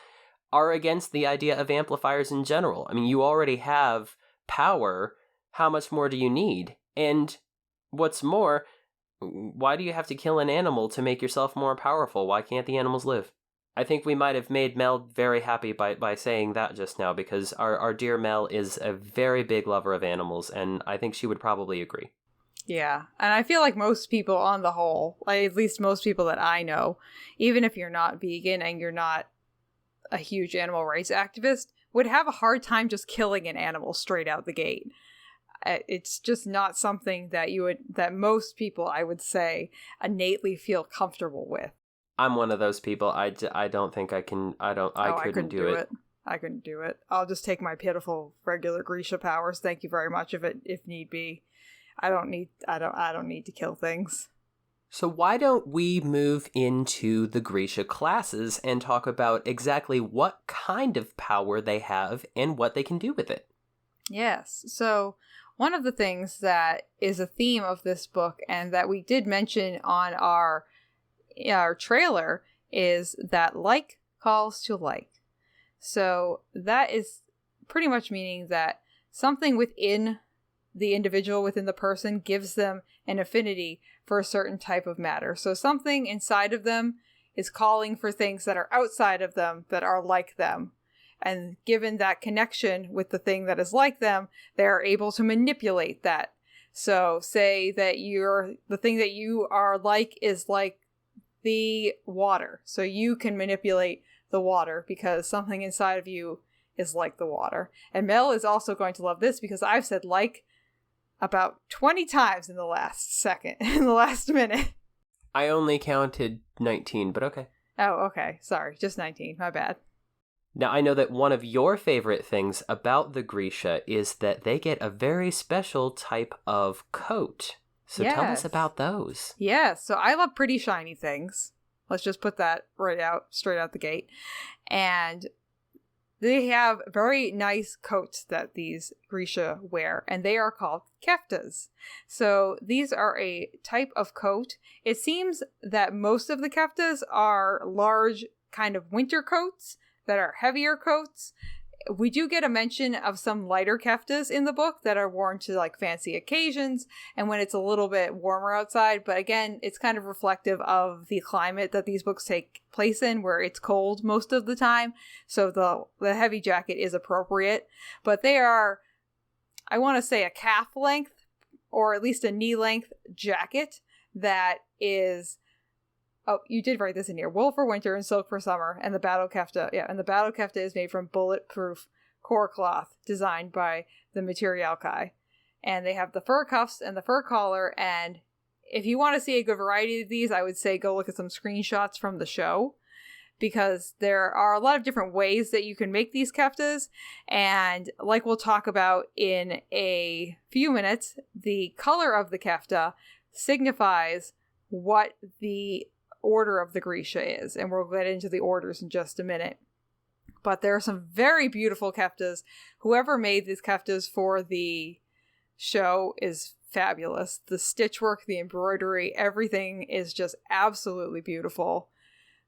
are against the idea of amplifiers in general. I mean, you already have power. How much more do you need? And what's more, why do you have to kill an animal to make yourself more powerful? Why can't the animals live? I think we might have made Mel very happy by saying that just now, because our dear Mel is a very big lover of animals, and I think she would probably agree. Yeah, and I feel like most people on the whole, like at least most people that I know, even if you're not vegan and you're not a huge animal rights activist, would have a hard time just killing an animal straight out the gate. It's just not something that most people, I would say, innately feel comfortable with. I'm one of those people. I don't think I can. I couldn't do it. I couldn't do it. I'll just take my pitiful regular Grisha powers. Thank you very much if need be. I don't need to kill things. So why don't we move into the Grisha classes and talk about exactly what kind of power they have and what they can do with it? Yes. So one of the things that is a theme of this book, and that we did mention on our trailer, is that like calls to like. So that is pretty much meaning that something within the individual, within the person, gives them an affinity for a certain type of matter. So something inside of them is calling for things that are outside of them that are like them. And given that connection with the thing that is like them, they are able to manipulate that. So say that the thing that you are like is like the water. So you can manipulate the water because something inside of you is like the water. And Mel is also going to love this because I've said like about 20 times in the last minute. I only counted 19, but okay. Oh, okay. Sorry, just 19. My bad. Now, I know that one of your favorite things about the Grisha is that they get a very special type of coat. So tell us about those. Yeah, so I love pretty shiny things. Let's just put that straight out the gate. And they have very nice coats that these Grisha wear, and they are called keftas. So these are a type of coat. It seems that most of the keftas are large kind of winter coats that are heavier coats. We do get a mention of some lighter keftas in the book that are worn to like fancy occasions and when it's a little bit warmer outside. But again, it's kind of reflective of the climate that these books take place in, where it's cold most of the time. So the heavy jacket is appropriate. But they are, I want to say, a calf length or at least a knee length jacket that is... Oh, you did write this in here. Wool for winter and silk for summer. And the battle kefta. Yeah, and the battle kefta is made from bulletproof core cloth designed by the Materialkai. And they have the fur cuffs and the fur collar. And if you want to see a good variety of these, I would say go look at some screenshots from the show. Because there are a lot of different ways that you can make these keftas. And like we'll talk about in a few minutes, the color of the kefta signifies what the order of the Grisha is, and we'll get into the orders in just a minute. But there are some very beautiful keftas. Whoever made these keftas for the show is fabulous. The stitchwork, the embroidery, everything is just absolutely beautiful.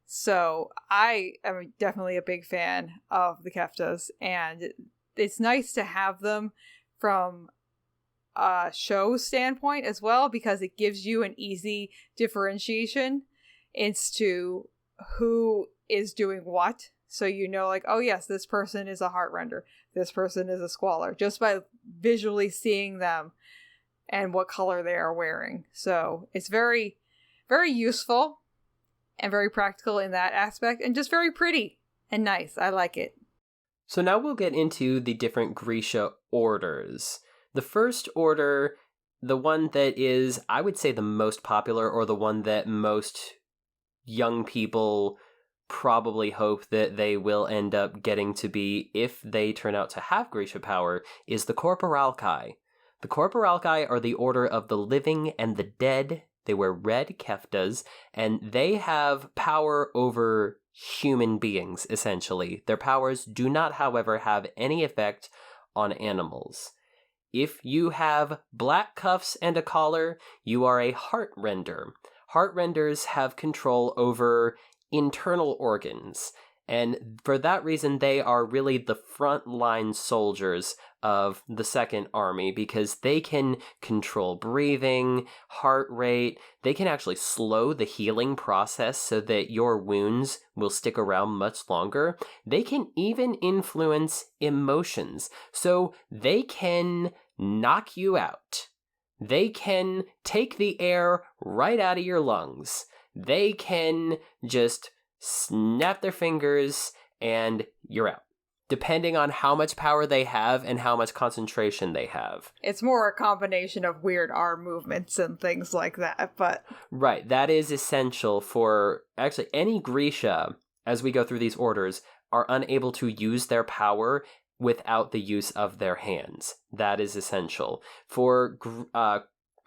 So I am definitely a big fan of the keftas, and it's nice to have them from a show standpoint as well, because it gives you an easy differentiation as to who is doing what. So you know, like, oh yes, this person is a Heartrender, this person is a Squaller, just by visually seeing them and what color they are wearing. So it's very, very useful and very practical in that aspect, and just very pretty and nice. I like it. So now we'll get into the different Grisha orders. The first order, the one that is, I would say, the most popular, or the one that most young people probably hope that they will end up getting to be if they turn out to have Grisha power, is the Corporalkai. The Corporalkai are the order of the living and the dead. They wear red keftas, and they have power over human beings, essentially. Their powers do not, however, have any effect on animals. If you have black cuffs and a collar, you are a Heartrender. Heartrenders have control over internal organs, and for that reason they are really the frontline soldiers of the Second Army, because they can control breathing, heart rate. They can actually slow the healing process so that your wounds will stick around much longer. They can even influence emotions, so they can knock you out. They can take the air right out of your lungs. They can just snap their fingers and you're out, depending on how much power they have and how much concentration they have. It's more a combination of weird arm movements and things like that, but... Right, that is essential for... Actually, any Grisha, as we go through these orders, are unable to use their power without the use of their hands. That is essential. For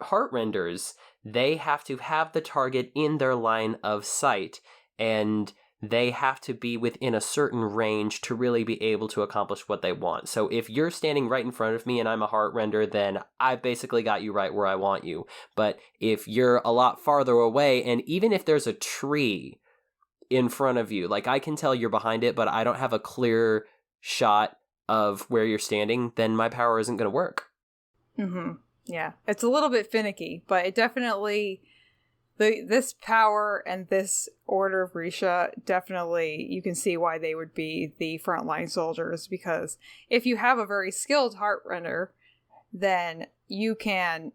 Heartrenders, they have to have the target in their line of sight, and they have to be within a certain range to really be able to accomplish what they want. So if you're standing right in front of me and I'm a Heartrender, then I've basically got you right where I want you. But if you're a lot farther away, and even if there's a tree in front of you. Like, I can tell you're behind it, but I don't have a clear shot of where you're standing, then my power isn't going to work. Mm-hmm. Yeah. It's a little bit finicky, but it definitely... This power and this order of Grisha, definitely you can see why they would be the frontline soldiers, because if you have a very skilled Heartrender, then you can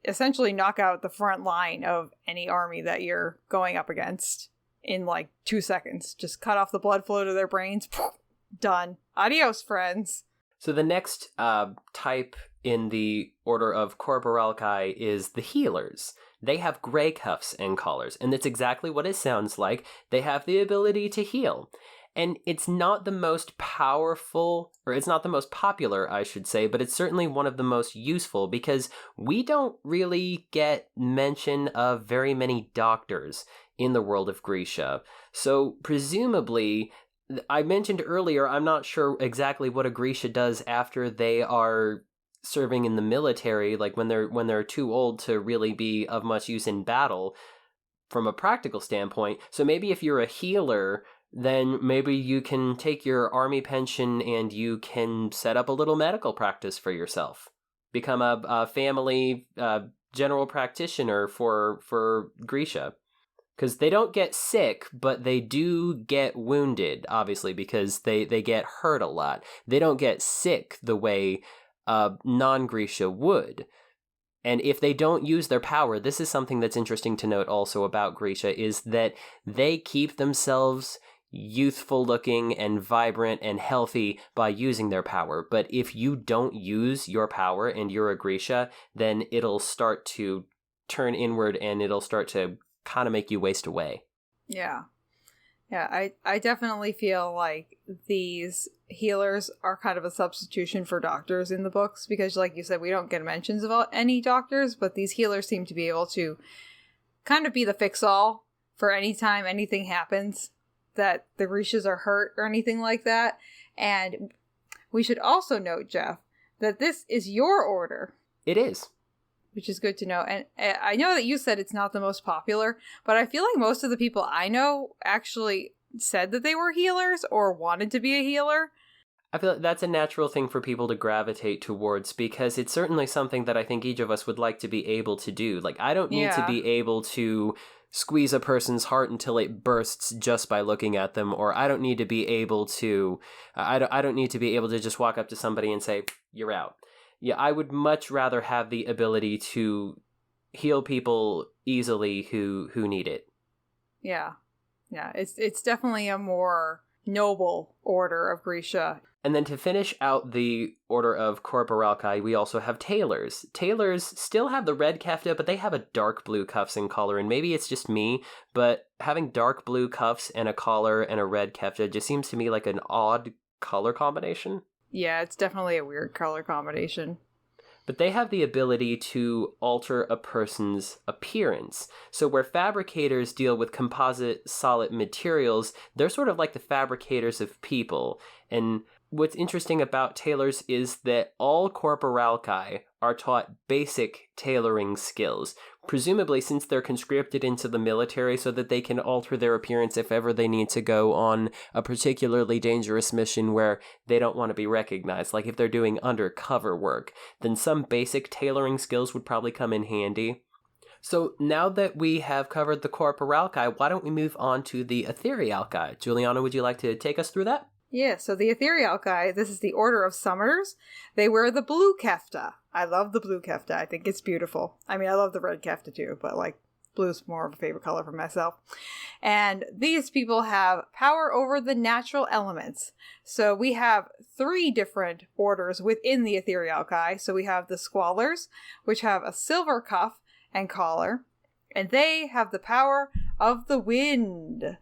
essentially knock out the front line of any army that you're going up against in like 2 seconds. Just cut off the blood flow to their brains. Done. Adios, friends. So the next type in the order of Corporalcae is the healers. They have gray cuffs and collars, and that's exactly what it sounds like. They have the ability to heal. And it's not the most powerful, or it's not the most popular, I should say, but it's certainly one of the most useful, because we don't really get mention of very many doctors in the world of Grisha. So presumably, I mentioned earlier, I'm not sure exactly what a Grisha does after they are serving in the military, like when they're too old to really be of much use in battle from a practical standpoint. So maybe if you're a healer, then maybe you can take your army pension and you can set up a little medical practice for yourself. Become a family general practitioner for Grisha. Because they don't get sick, but they do get wounded, obviously, because they get hurt a lot. They don't get sick the way non-Grisha would. And if they don't use their power, this is something that's interesting to note also about Grisha, is that they keep themselves youthful looking and vibrant and healthy by using their power. But if you don't use your power and you're a Grisha, then it'll start to turn inward and it'll start to kind of make you waste away. Yeah. Yeah, I definitely feel like these healers are kind of a substitution for doctors in the books, because like you said, we don't get mentions about any doctors, but these healers seem to be able to kind of be the fix-all for any time anything happens that the Grishas are hurt or anything like that. And we should also note, Geoff, that this is your order. It is. Which is good to know. And I know that you said it's not the most popular, but I feel like most of the people I know actually said that they were healers or wanted to be a healer. I feel like that's a natural thing for people to gravitate towards, because it's certainly something that I think each of us would like to be able to do. Like, I don't need to be able to squeeze a person's heart until it bursts just by looking at them, or I don't need to be able to, I don't need to be able to just walk up to somebody and say, you're out. Yeah, I would much rather have the ability to heal people easily who need it. Yeah. Yeah, it's definitely a more noble order of Grisha. And then to finish out the order of Corporalcae, we also have tailors. Tailors still have the red kefta, but they have a dark blue cuffs and collar, and maybe it's just me, but having dark blue cuffs and a collar and a red kefta just seems to me like an odd color combination. Yeah, it's definitely a weird color combination. But they have the ability to alter a person's appearance. So where fabricators deal with composite solid materials, they're sort of like the fabricators of people. And what's interesting about tailors is that all Corporalcae are taught basic tailoring skills, presumably since they're conscripted into the military so that they can alter their appearance if ever they need to go on a particularly dangerous mission where they don't want to be recognized. Like if they're doing undercover work, then some basic tailoring skills would probably come in handy. So now that we have covered the Corporalcae, why don't we move on to the Etherealcae? Juliana, would you like to take us through that? Yeah, so the Etherealcae, this is the Order of Summoners. They wear the blue kefta. I love the blue kefta. I think it's beautiful. I mean, I love the red kefta too, but like blue's more of a favorite color for myself. And these people have power over the natural elements. So we have 3 different orders within the Etherealcae. So we have the Squallers, which have a silver cuff and collar, and they have the power of the wind.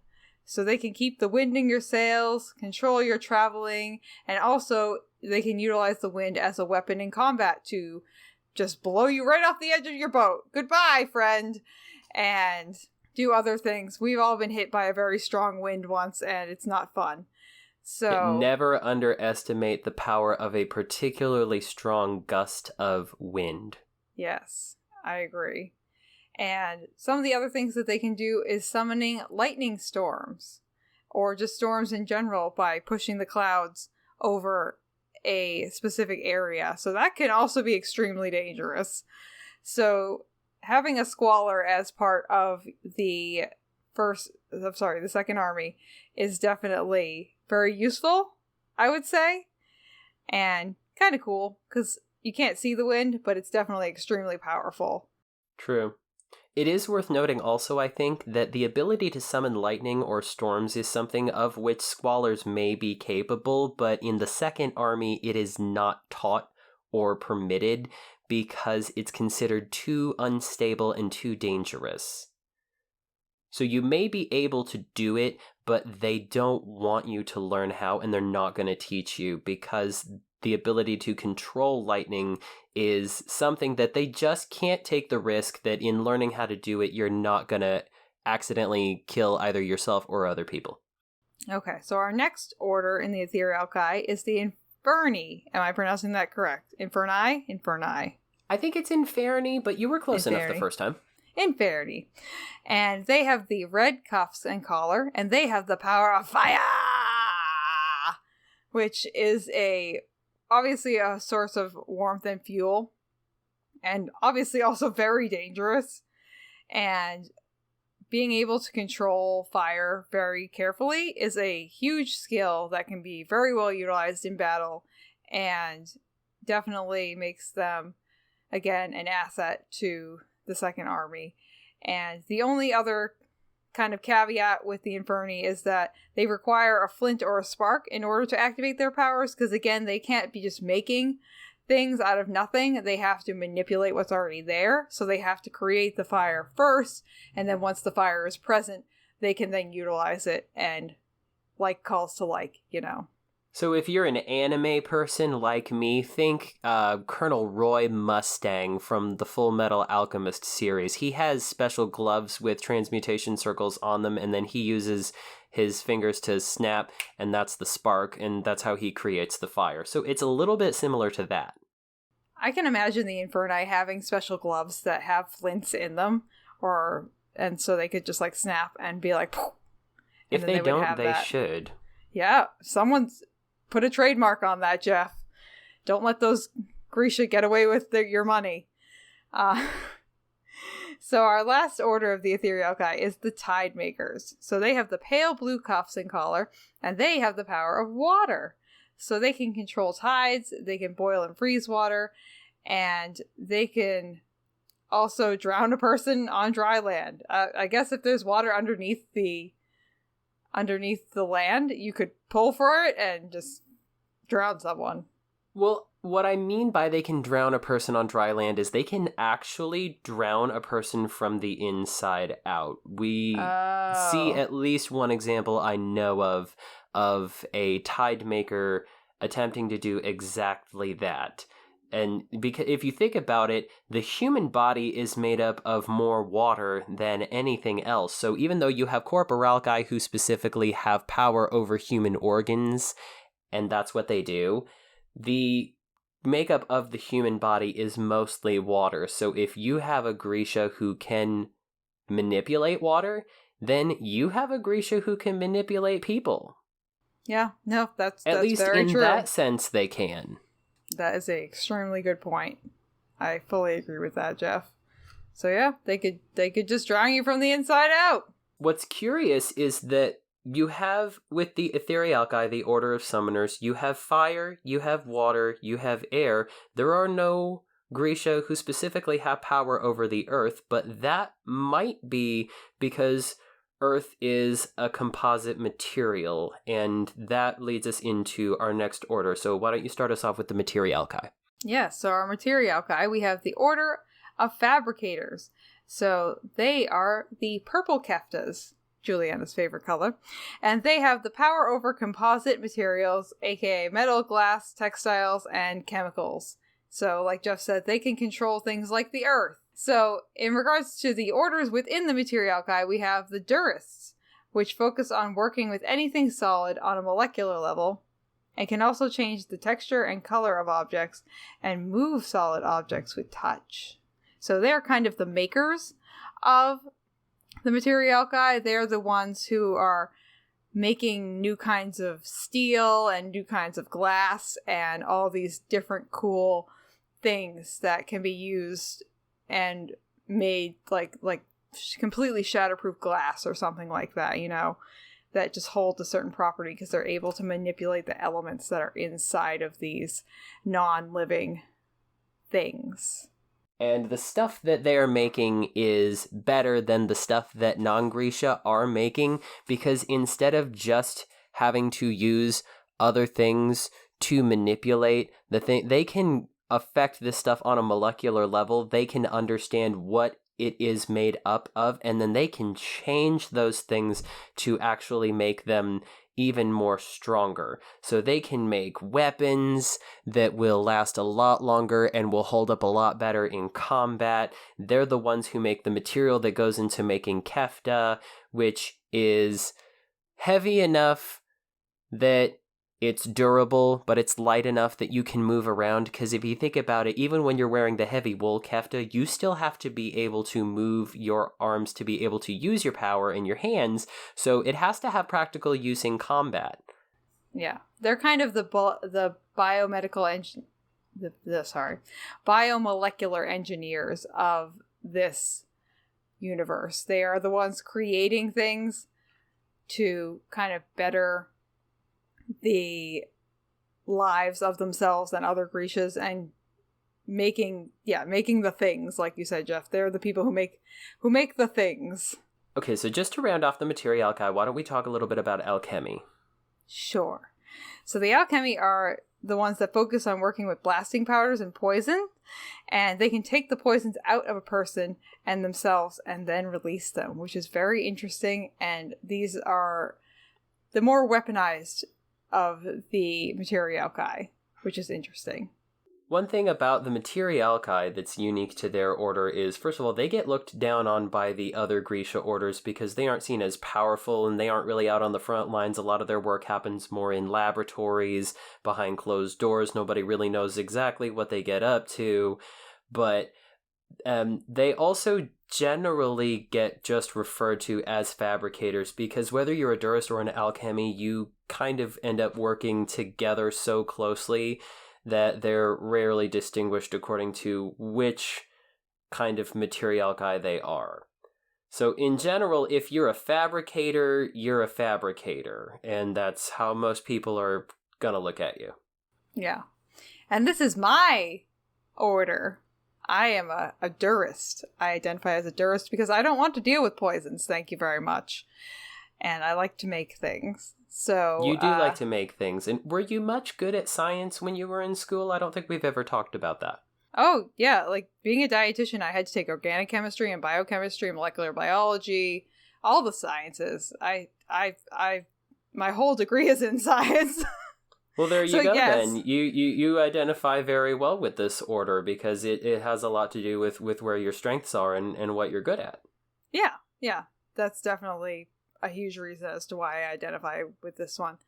So they can keep the wind in your sails, control your traveling, and also they can utilize the wind as a weapon in combat to just blow you right off the edge of your boat. Goodbye, friend. And do other things. We've all been hit by a very strong wind once, and it's not fun. So never underestimate the power of a particularly strong gust of wind. Yes, I agree. And some of the other things that they can do is summoning lightning storms, or just storms in general by pushing the clouds over a specific area. So that can also be extremely dangerous. So having a squalor as part of the second army is definitely very useful, I would say. And kind of cool, because you can't see the wind, but it's definitely extremely powerful. True. It is worth noting also, I think, that the ability to summon lightning or storms is something of which squalors may be capable, but in the second army it is not taught or permitted because it's considered too unstable and too dangerous. So you may be able to do it, but they don't want you to learn how, and they're not going to teach you because the ability to control lightning is something that they just can't take the risk that in learning how to do it, you're not going to accidentally kill either yourself or other people. Okay, so our next order in the Ethereal Kai is the Inferni. Am I pronouncing that correct? Inferni? Inferni. I think it's Inferni, but you were close enough the first time. Inferni. And they have the red cuffs and collar, and they have the power of fire! Which is obviously a source of warmth and fuel, and obviously also very dangerous. And being able to control fire very carefully is a huge skill that can be very well utilized in battle, and definitely makes them, again, an asset to the second army. And the only other kind of caveat with the Inferni is that they require a flint or a spark in order to activate their powers, because again, they can't be just making things out of nothing. They have to manipulate what's already there, so they have to create the fire first, and then once the fire is present, they can then utilize it, and like calls to like, you know. So if you're an anime person like me, think Colonel Roy Mustang from the Full Metal Alchemist series. He has special gloves with transmutation circles on them, and then he uses his fingers to snap, and that's the spark, and that's how he creates the fire. So it's a little bit similar to that. I can imagine the Inferni having special gloves that have flints in them, and so they could just like snap and be like, poof, if they don't, they should. Yeah, someone's put a trademark on that, Geoff. Don't let those Grisha get away with your money. So our last order of the Ethereal Kai is the Tide Makers. So they have the pale blue cuffs and collar, and they have the power of water. So they can control tides, they can boil and freeze water, and they can also drown a person on dry land. I guess if there's water underneath the land, you could pull for it and just drown someone. Well, what I mean by they can drown a person on dry land is they can actually drown a person from the inside out. We see at least one example I know of a tide maker attempting to do exactly that. And because if you think about it, the human body is made up of more water than anything else. So even though you have Corporalki who specifically have power over human organs, and that's what they do, the makeup of the human body is mostly water. So if you have a Grisha who can manipulate water, then you have a Grisha who can manipulate people. Yeah, no, that's at least very in true. that sense they can. That is an extremely good point. I fully agree with that, Geoff. So yeah, they could just drown you from the inside out. What's curious is that you have, with the Ethereal Kai, the Order of Summoners, you have fire, you have water, you have air. There are no Grisha who specifically have power over the earth, but that might be because Earth is a composite material, and that leads us into our next order. So why don't you start us off with the Material Kai? Yeah, so our Material Kai, we have the Order of Fabricators. So they are the purple keftas, Julianna's favorite color, and they have the power over composite materials, aka metal, glass, textiles, and chemicals. So like Geoff said, they can control things like the earth. So in regards to the orders within the Material Kai, we have the Durists, which focus on working with anything solid on a molecular level, and can also change the texture and color of objects and move solid objects with touch. So they're kind of the makers of the Materialki. They're the ones who are making new kinds of steel and new kinds of glass and all these different cool things that can be used and made like completely shatterproof glass or something like that, that just hold a certain property because they're able to manipulate the elements that are inside of these non-living things. And the stuff that they are making is better than the stuff that non-Grisha are making, because instead of just having to use other things to manipulate the thing, they can affect this stuff on a molecular level. They can understand what it is made up of, and then they can change those things to actually make them even more stronger. So they can make weapons that will last a lot longer and will hold up a lot better in combat. They're the ones who make the material that goes into making kefta, which is heavy enough that it's durable, but it's light enough that you can move around, because if you think about it, even when you're wearing the heavy wool kefta, you still have to be able to move your arms to be able to use your power in your hands, so it has to have practical use in combat. Yeah, they're kind of the biomolecular engineers of this universe. They are the ones creating things to kind of better the lives of themselves and other Grishas, and making the things, like you said, Geoff. They're the people who make the things. Okay, so just to round off the Materialki, why don't we talk a little bit about alchemy? Sure. So the alchemy are the ones that focus on working with blasting powders and poison, and they can take the poisons out of a person and themselves and then release them, which is very interesting, and these are the more weaponized of the Materialki, which is interesting. One thing about the Materialki that's unique to their order is, first of all, they get looked down on by the other Grisha orders because they aren't seen as powerful and they aren't really out on the front lines. A lot of their work happens more in laboratories, behind closed doors. Nobody really knows exactly what they get up to, but they also generally get just referred to as fabricators, because whether you're a Durist or an alchemy, you kind of end up working together so closely that they're rarely distinguished according to which kind of Materialki they are. So in general, if you're a fabricator, you're a fabricator, and that's how most people are gonna look at you. Yeah. And this is my order. I am a Durist. I identify as a Durist because I don't want to deal with poisons, thank you very much. And I like to make things. So you do like to make things. And were you much good at science when you were in school? I don't think we've ever talked about that. Oh, yeah. Like, being a dietitian, I had to take organic chemistry and biochemistry and molecular biology, all the sciences. My whole degree is in science. Well, there you go, yes. then. You identify very well with this order because it has a lot to do with where your strengths are and what you're good at. Yeah. That's definitely a huge reason as to why I identify with this one.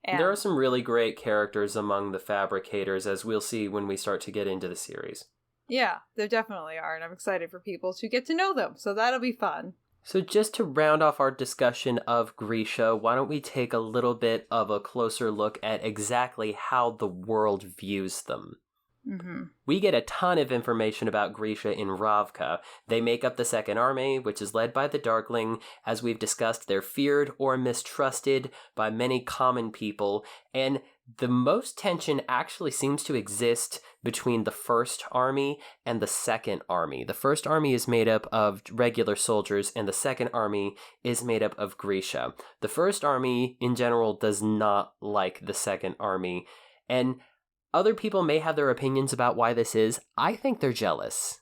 And there are some really great characters among the fabricators, as we'll see when we start to get into the series. Yeah, there definitely are, and I'm excited for people to get to know them, so that'll be fun. So just to round off our discussion of Grisha, why don't we take a little bit of a closer look at exactly how the world views them. Mm-hmm. We get a ton of information about Grisha in Ravka. They make up the Second Army, which is led by the Darkling. As we've discussed, they're feared or mistrusted by many common people, and the most tension actually seems to exist between the First Army and the Second Army. The First Army is made up of regular soldiers, and the Second Army is made up of Grisha. The First Army, in general, does not like the Second Army, and other people may have their opinions about why this is. I think they're jealous.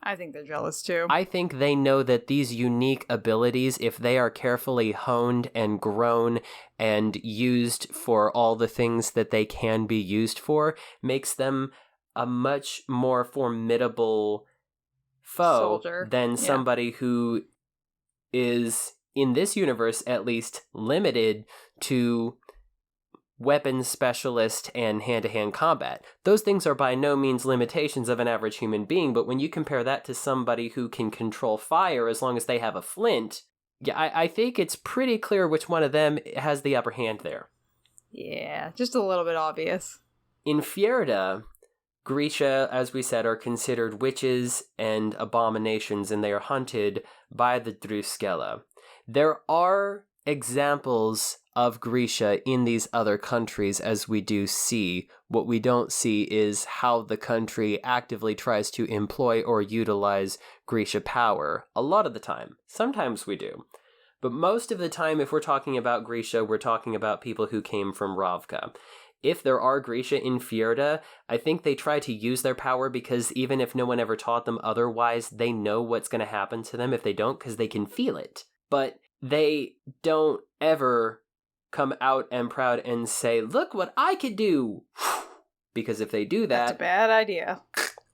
I think they're jealous too. I think they know that these unique abilities, if they are carefully honed and grown and used for all the things that they can be used for, makes them a much more formidable foe than somebody who is, in this universe at least, limited to weapons specialist and hand-to-hand combat. Those things are by no means limitations of an average human being, but when you compare that to somebody who can control fire as long as they have a flint, yeah, I think it's pretty clear which one of them has the upper hand there. Yeah, just a little bit obvious. In Fjerda, Grisha, as we said, are considered witches and abominations, and they are hunted by the Druskella. There are examples of Grisha in these other countries, as we do see. What we don't see is how the country actively tries to employ or utilize Grisha power. A lot of the time. Sometimes we do. But most of the time, if we're talking about Grisha, we're talking about people who came from Ravka. If there are Grisha in Fjerda, I think they try to use their power because even if no one ever taught them otherwise, they know what's going to happen to them if they don't, because they can feel it. But they don't ever come out and proud and say, look what I could do. Because if they do that... That's a bad idea.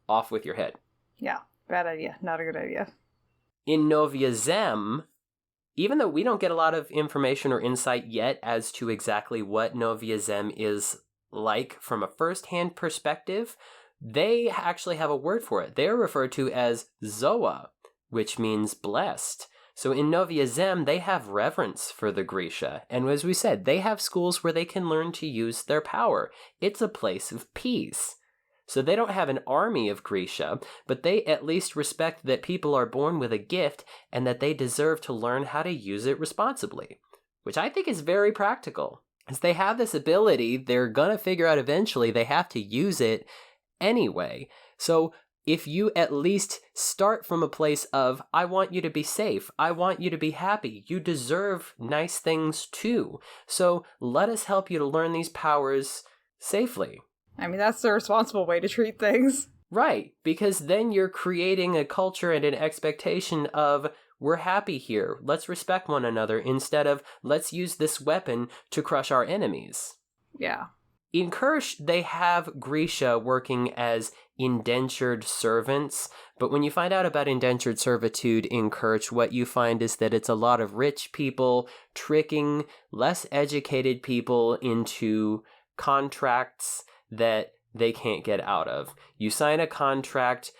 Off with your head. Yeah, bad idea. Not a good idea. In Novyi Zem, even though we don't get a lot of information or insight yet as to exactly what Novyi Zem is like from a first-hand perspective, they actually have a word for it. They're referred to as Zoa, which means blessed. So in Novyi Zem, they have reverence for the Grisha. And as we said, they have schools where they can learn to use their power. It's a place of peace. So they don't have an army of Grisha, but they at least respect that people are born with a gift and that they deserve to learn how to use it responsibly, which I think is very practical. As they have this ability, they're going to figure out eventually they have to use it anyway. So if you at least start from a place of, I want you to be safe, I want you to be happy, you deserve nice things too. So let us help you to learn these powers safely. I mean, that's the responsible way to treat things. Right, because then you're creating a culture and an expectation of, we're happy here, let's respect one another, instead of, let's use this weapon to crush our enemies. Yeah. In Kirsch, they have Grisha working as indentured servants, but when you find out about indentured servitude in Kirsch, what you find is that it's a lot of rich people tricking less educated people into contracts that they can't get out of. You sign a contract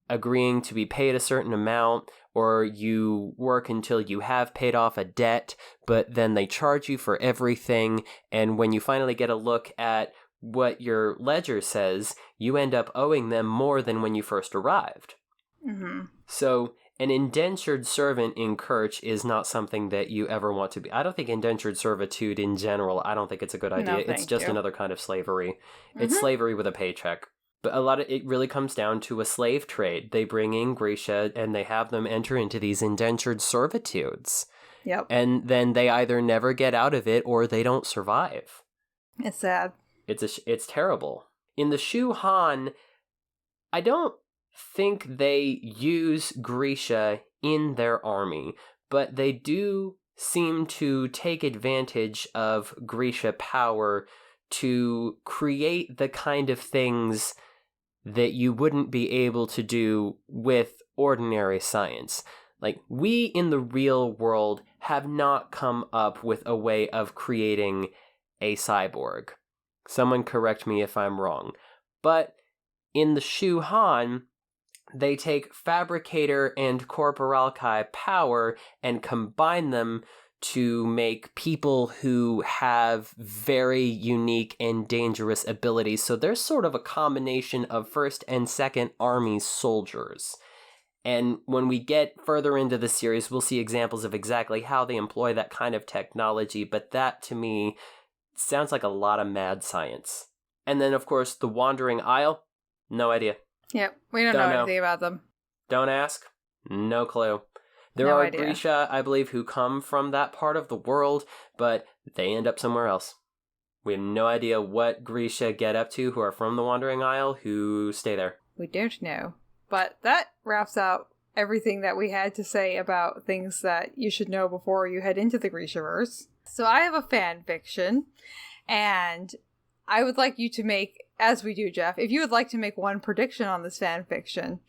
agreeing to be paid a certain amount, or you work until you have paid off a debt, but then they charge you for everything, and when you finally get a look at what your ledger says, you end up owing them more than when you first arrived. Mm-hmm. So an indentured servant in Kirch is not something that you ever want to be. I don't think indentured servitude in general, I don't think it's a good idea. No, it's just another kind of slavery. Mm-hmm. It's slavery with a paycheck. But a lot of it really comes down to a slave trade. They bring in Grisha and they have them enter into these indentured servitudes. Yep. And then they either never get out of it or they don't survive. It's sad. It's terrible. In the Shu Han, I don't think they use Grisha in their army, but they do seem to take advantage of Grisha power to create the kind of things that you wouldn't be able to do with ordinary science. Like, we in the real world have not come up with a way of creating a cyborg. Someone correct me if I'm wrong. But in the Shu Han, they take Fabricator and Corporalkai power and combine them to make people who have very unique and dangerous abilities. So they're sort of a combination of first and second army soldiers. And when we get further into the series, we'll see examples of exactly how they employ that kind of technology. But that, to me, sounds like a lot of mad science. And then, of course, the Wandering Isle. No idea. Yep, we don't know anything about them. Don't ask. No clue. There are Grisha, I believe, who come from that part of the world, but they end up somewhere else. We have no idea what Grisha get up to who are from the Wandering Isle, who stay there. We don't know. But that wraps out everything that we had to say about things that you should know before you head into the Grishaverse. So I have a fan fiction, and I would like you to make, as we do, Geoff, if you would like to make one prediction on this fan fiction,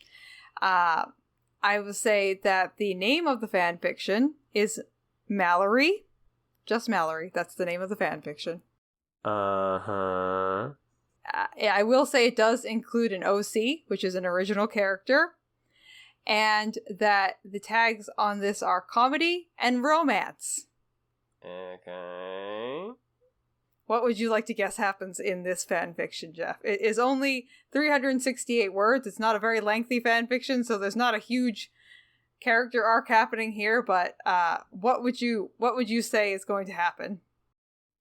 I will say that the name of the fan fiction is Mallory. Just Mallory. That's the name of the fan fiction. Uh-huh. I will say it does include an OC, which is an original character, and that the tags on this are comedy and romance. Okay. What would you like to guess happens in this fanfiction, Geoff? It is only 368 words. It's not a very lengthy fanfiction, so there's not a huge character arc happening here, but what would you say is going to happen?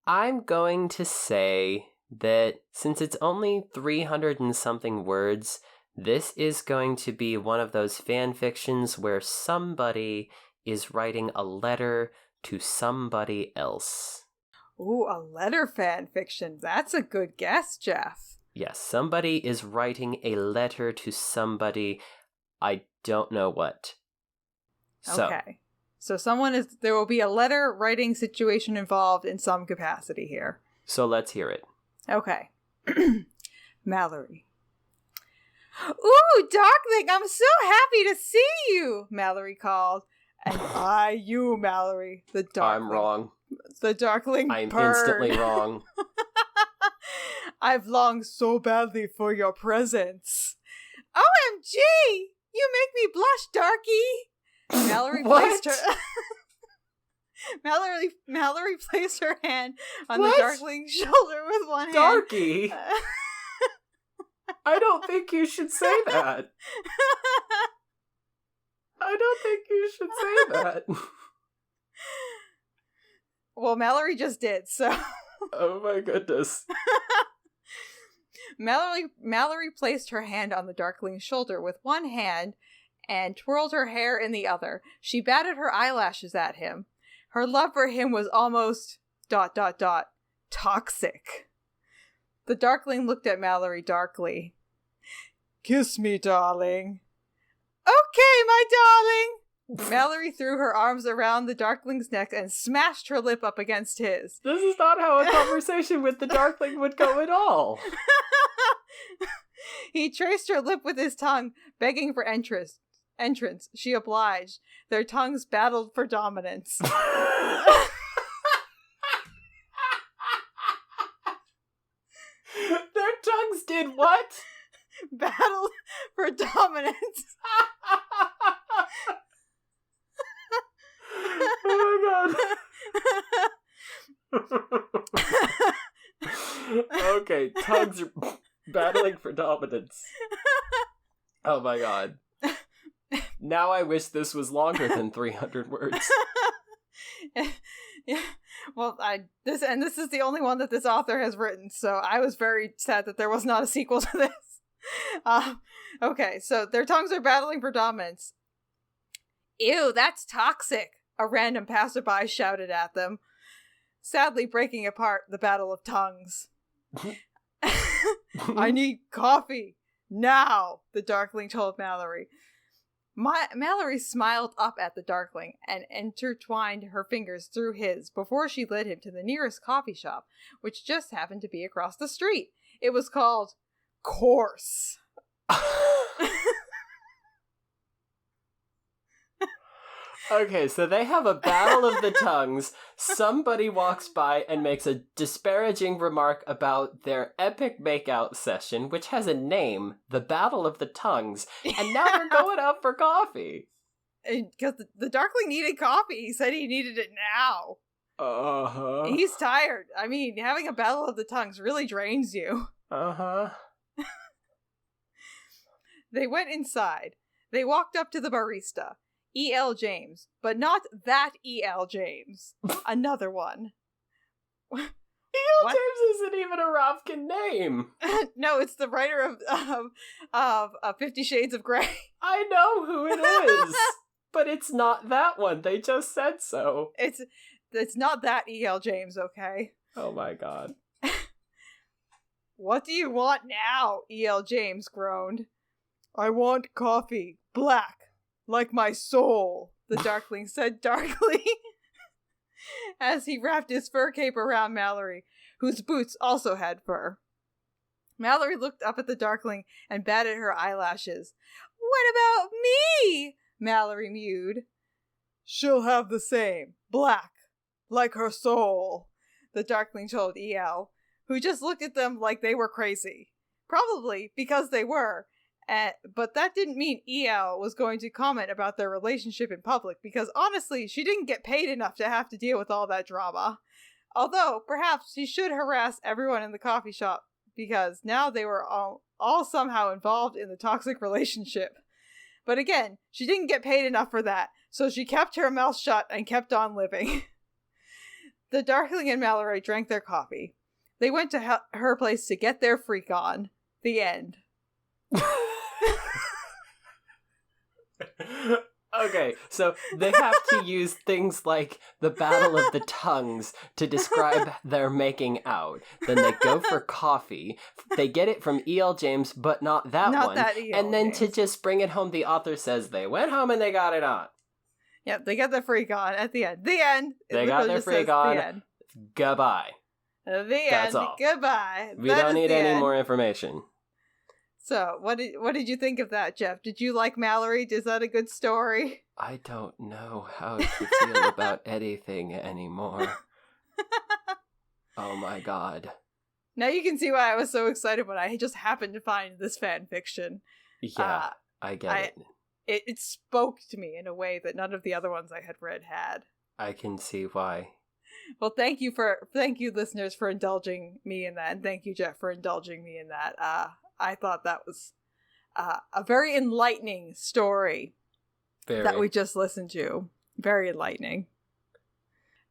I'm going to say that since it's only 300 and something words, this is going to be one of those fan fictions where somebody is writing a letter to somebody else. Ooh, a letter fan fiction. That's a good guess, Geoff. Yes, somebody is writing a letter to somebody. I don't know what. Okay. So there will be a letter writing situation involved in some capacity here. So let's hear it. Okay. Mallory. Ooh, Darkling, I'm so happy to see you, Mallory called. And you, Mallory, the Darkling. I'm wrong. The Darkling I'm purred. instantly wrong. I've longed so badly for your presence. OMG! You make me blush, Darky! Mallory placed her... Mallory placed her hand on the Darkling's shoulder with one hand. Darky? I don't think you should say that. I don't think you should say that. Well, Mallory just did, so... Oh my goodness. Mallory placed her hand on the Darkling's shoulder with one hand and twirled her hair in the other. She batted her eyelashes at him. Her love for him was almost... toxic. The Darkling looked at Mallory darkly. Kiss me, darling. Okay, my darling! Mallory threw her arms around the Darkling's neck and smashed her lip up against his. This is not how a conversation with the Darkling would go at all. He traced her lip with his tongue, begging for entrance. She obliged. Their tongues battled for dominance. Their tongues did what? Battled for dominance. Oh my god. Okay, tongues are battling for dominance. Oh my god. Now I wish this was longer than 300 words. Yeah. Well, this is the only one that this author has written, so I was very sad that there was not a sequel to this. Okay, so their tongues are battling for dominance. Ew, that's toxic, a random passerby shouted at them, sadly breaking apart the battle of tongues. I need coffee, now, the Darkling told Mallory. Mallory smiled up at the Darkling and intertwined her fingers through his before she led him to the nearest coffee shop, which just happened to be across the street. It was called Course. Okay, so they have a battle of the tongues. Somebody walks by and makes a disparaging remark about their epic makeout session, which has a name, the Battle of the Tongues, and now they're going out for coffee. Because the Darkling needed coffee. He said he needed it now. Uh-huh. He's tired. I mean, having a battle of the tongues really drains you. Uh-huh. They went inside. They walked up to the barista. E.L. James, but not that E.L. James. Another one. E.L. James isn't even a Ravkin name. No, it's the writer of 50 Shades of Grey. I know who it is, but it's not that one. They just said so. It's not that E.L. James, okay? Oh my god. What do you want now? E.L. James groaned. I want coffee. Black. Like my soul, the Darkling said darkly, as he wrapped his fur cape around Mallory, whose boots also had fur. Mallory looked up at the Darkling and batted her eyelashes. What about me? Mallory mewed. She'll have the same, black, like her soul, the Darkling told E.L., who just looked at them like they were crazy. Probably because they were. But that didn't mean EL was going to comment about their relationship in public, because honestly, she didn't get paid enough to have to deal with all that drama. Although, perhaps she should harass everyone in the coffee shop, because now they were all somehow involved in the toxic relationship. But again, she didn't get paid enough for that, so she kept her mouth shut and kept on living. The Darkling and Mallory drank their coffee. They went to her place to get their freak on. The end. Okay, so they have to use things like the Battle of the Tongues to describe their making out. Then they go for coffee. They get it from E.L. James, but not that Not one. that E.L. And then James. to just bring it home, the author says they went home and they got it on. Yep, they got their freak on at the end. The end. They got their freak on. The end. Goodbye. The That's end. all. Goodbye. We That don't is need the any end. more information. So, what did you think of that, Geoff? Did you like Mallory? Is that a good story? I don't know how to feel about anything anymore. Oh my god. Now you can see why I was so excited when I just happened to find this fan fiction. Yeah, I get it. It spoke to me in a way that none of the other ones I had read had. I can see why. Well, thank you listeners for indulging me in that, and thank you, Geoff, for indulging me in that. I thought that was a very enlightening story that we just listened to. Very enlightening.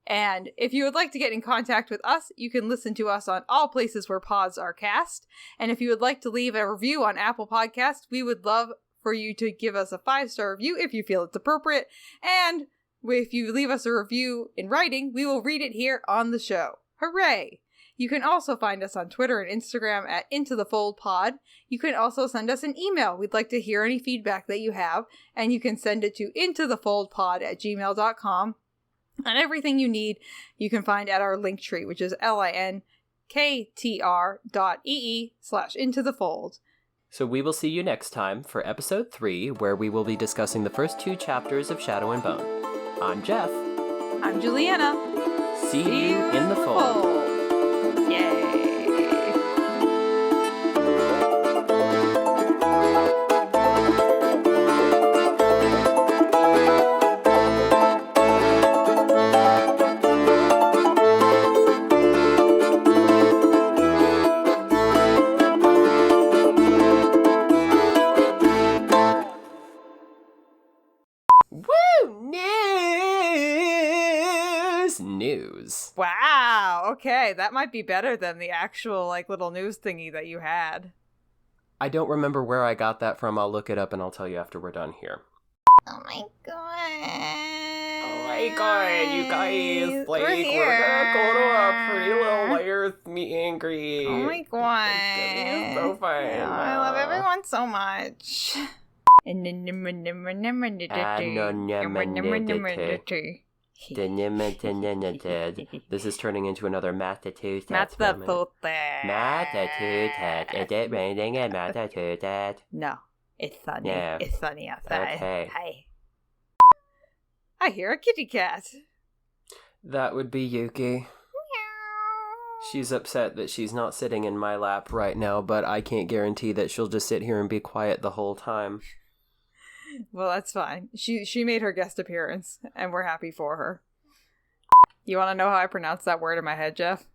And if you would like to get in contact with us, you can listen to us on all places where pods are cast. And if you would like to leave a review on Apple Podcasts, we would love for you to give us a 5-star review if you feel it's appropriate. And if you leave us a review in writing, we will read it here on the show. Hooray! You can also find us on Twitter and Instagram at Into the Fold Pod. You can also send us an email. We'd like to hear any feedback that you have, and you can send it to intothefoldpod@gmail.com. And everything you need, you can find at our link tree, which is linktr.ee/intothefold. So we will see you next time for episode 3, where we will be discussing the first 2 chapters of Shadow and Bone. I'm Geoff. I'm Julianna. See you in the fold. Yay! News. Wow, okay, that might be better than the actual, little news thingy that you had. I don't remember where I got that from. I'll look it up and I'll tell you after we're done here. Oh my god. Oh my god, you guys. We're We're here. gonna go to a Pretty Little Liars meet and greet. Oh my god. It's gonna be so fun. I love everyone so much. This is turning into another Matatoo That's the thought. Is it raining at Matatoo? No, it's sunny. Yeah. It's sunny outside. Okay. Hi. I hear a kitty cat. That would be Yuki. She's upset that she's not sitting in my lap right now, but I can't guarantee that she'll just sit here and be quiet the whole time. Well, that's fine. She made her guest appearance, and we're happy for her. You want to know how I pronounce that word in my head, Geoff?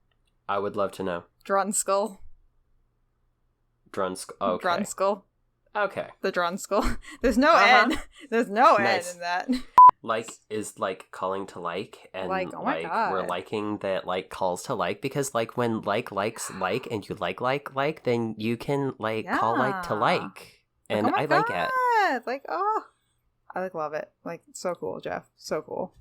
I would love to know. Drunskill. Drunsk. Okay. Drunskill. Okay. The Drunskill. There's no N. There's no Nice. N in that. Like is like calling to like, and Oh my God. we're liking that like calls to like, because like when likes like and you like, then you can call like to like. And oh my I like it. God. I love it. It's so cool, Geoff. So cool.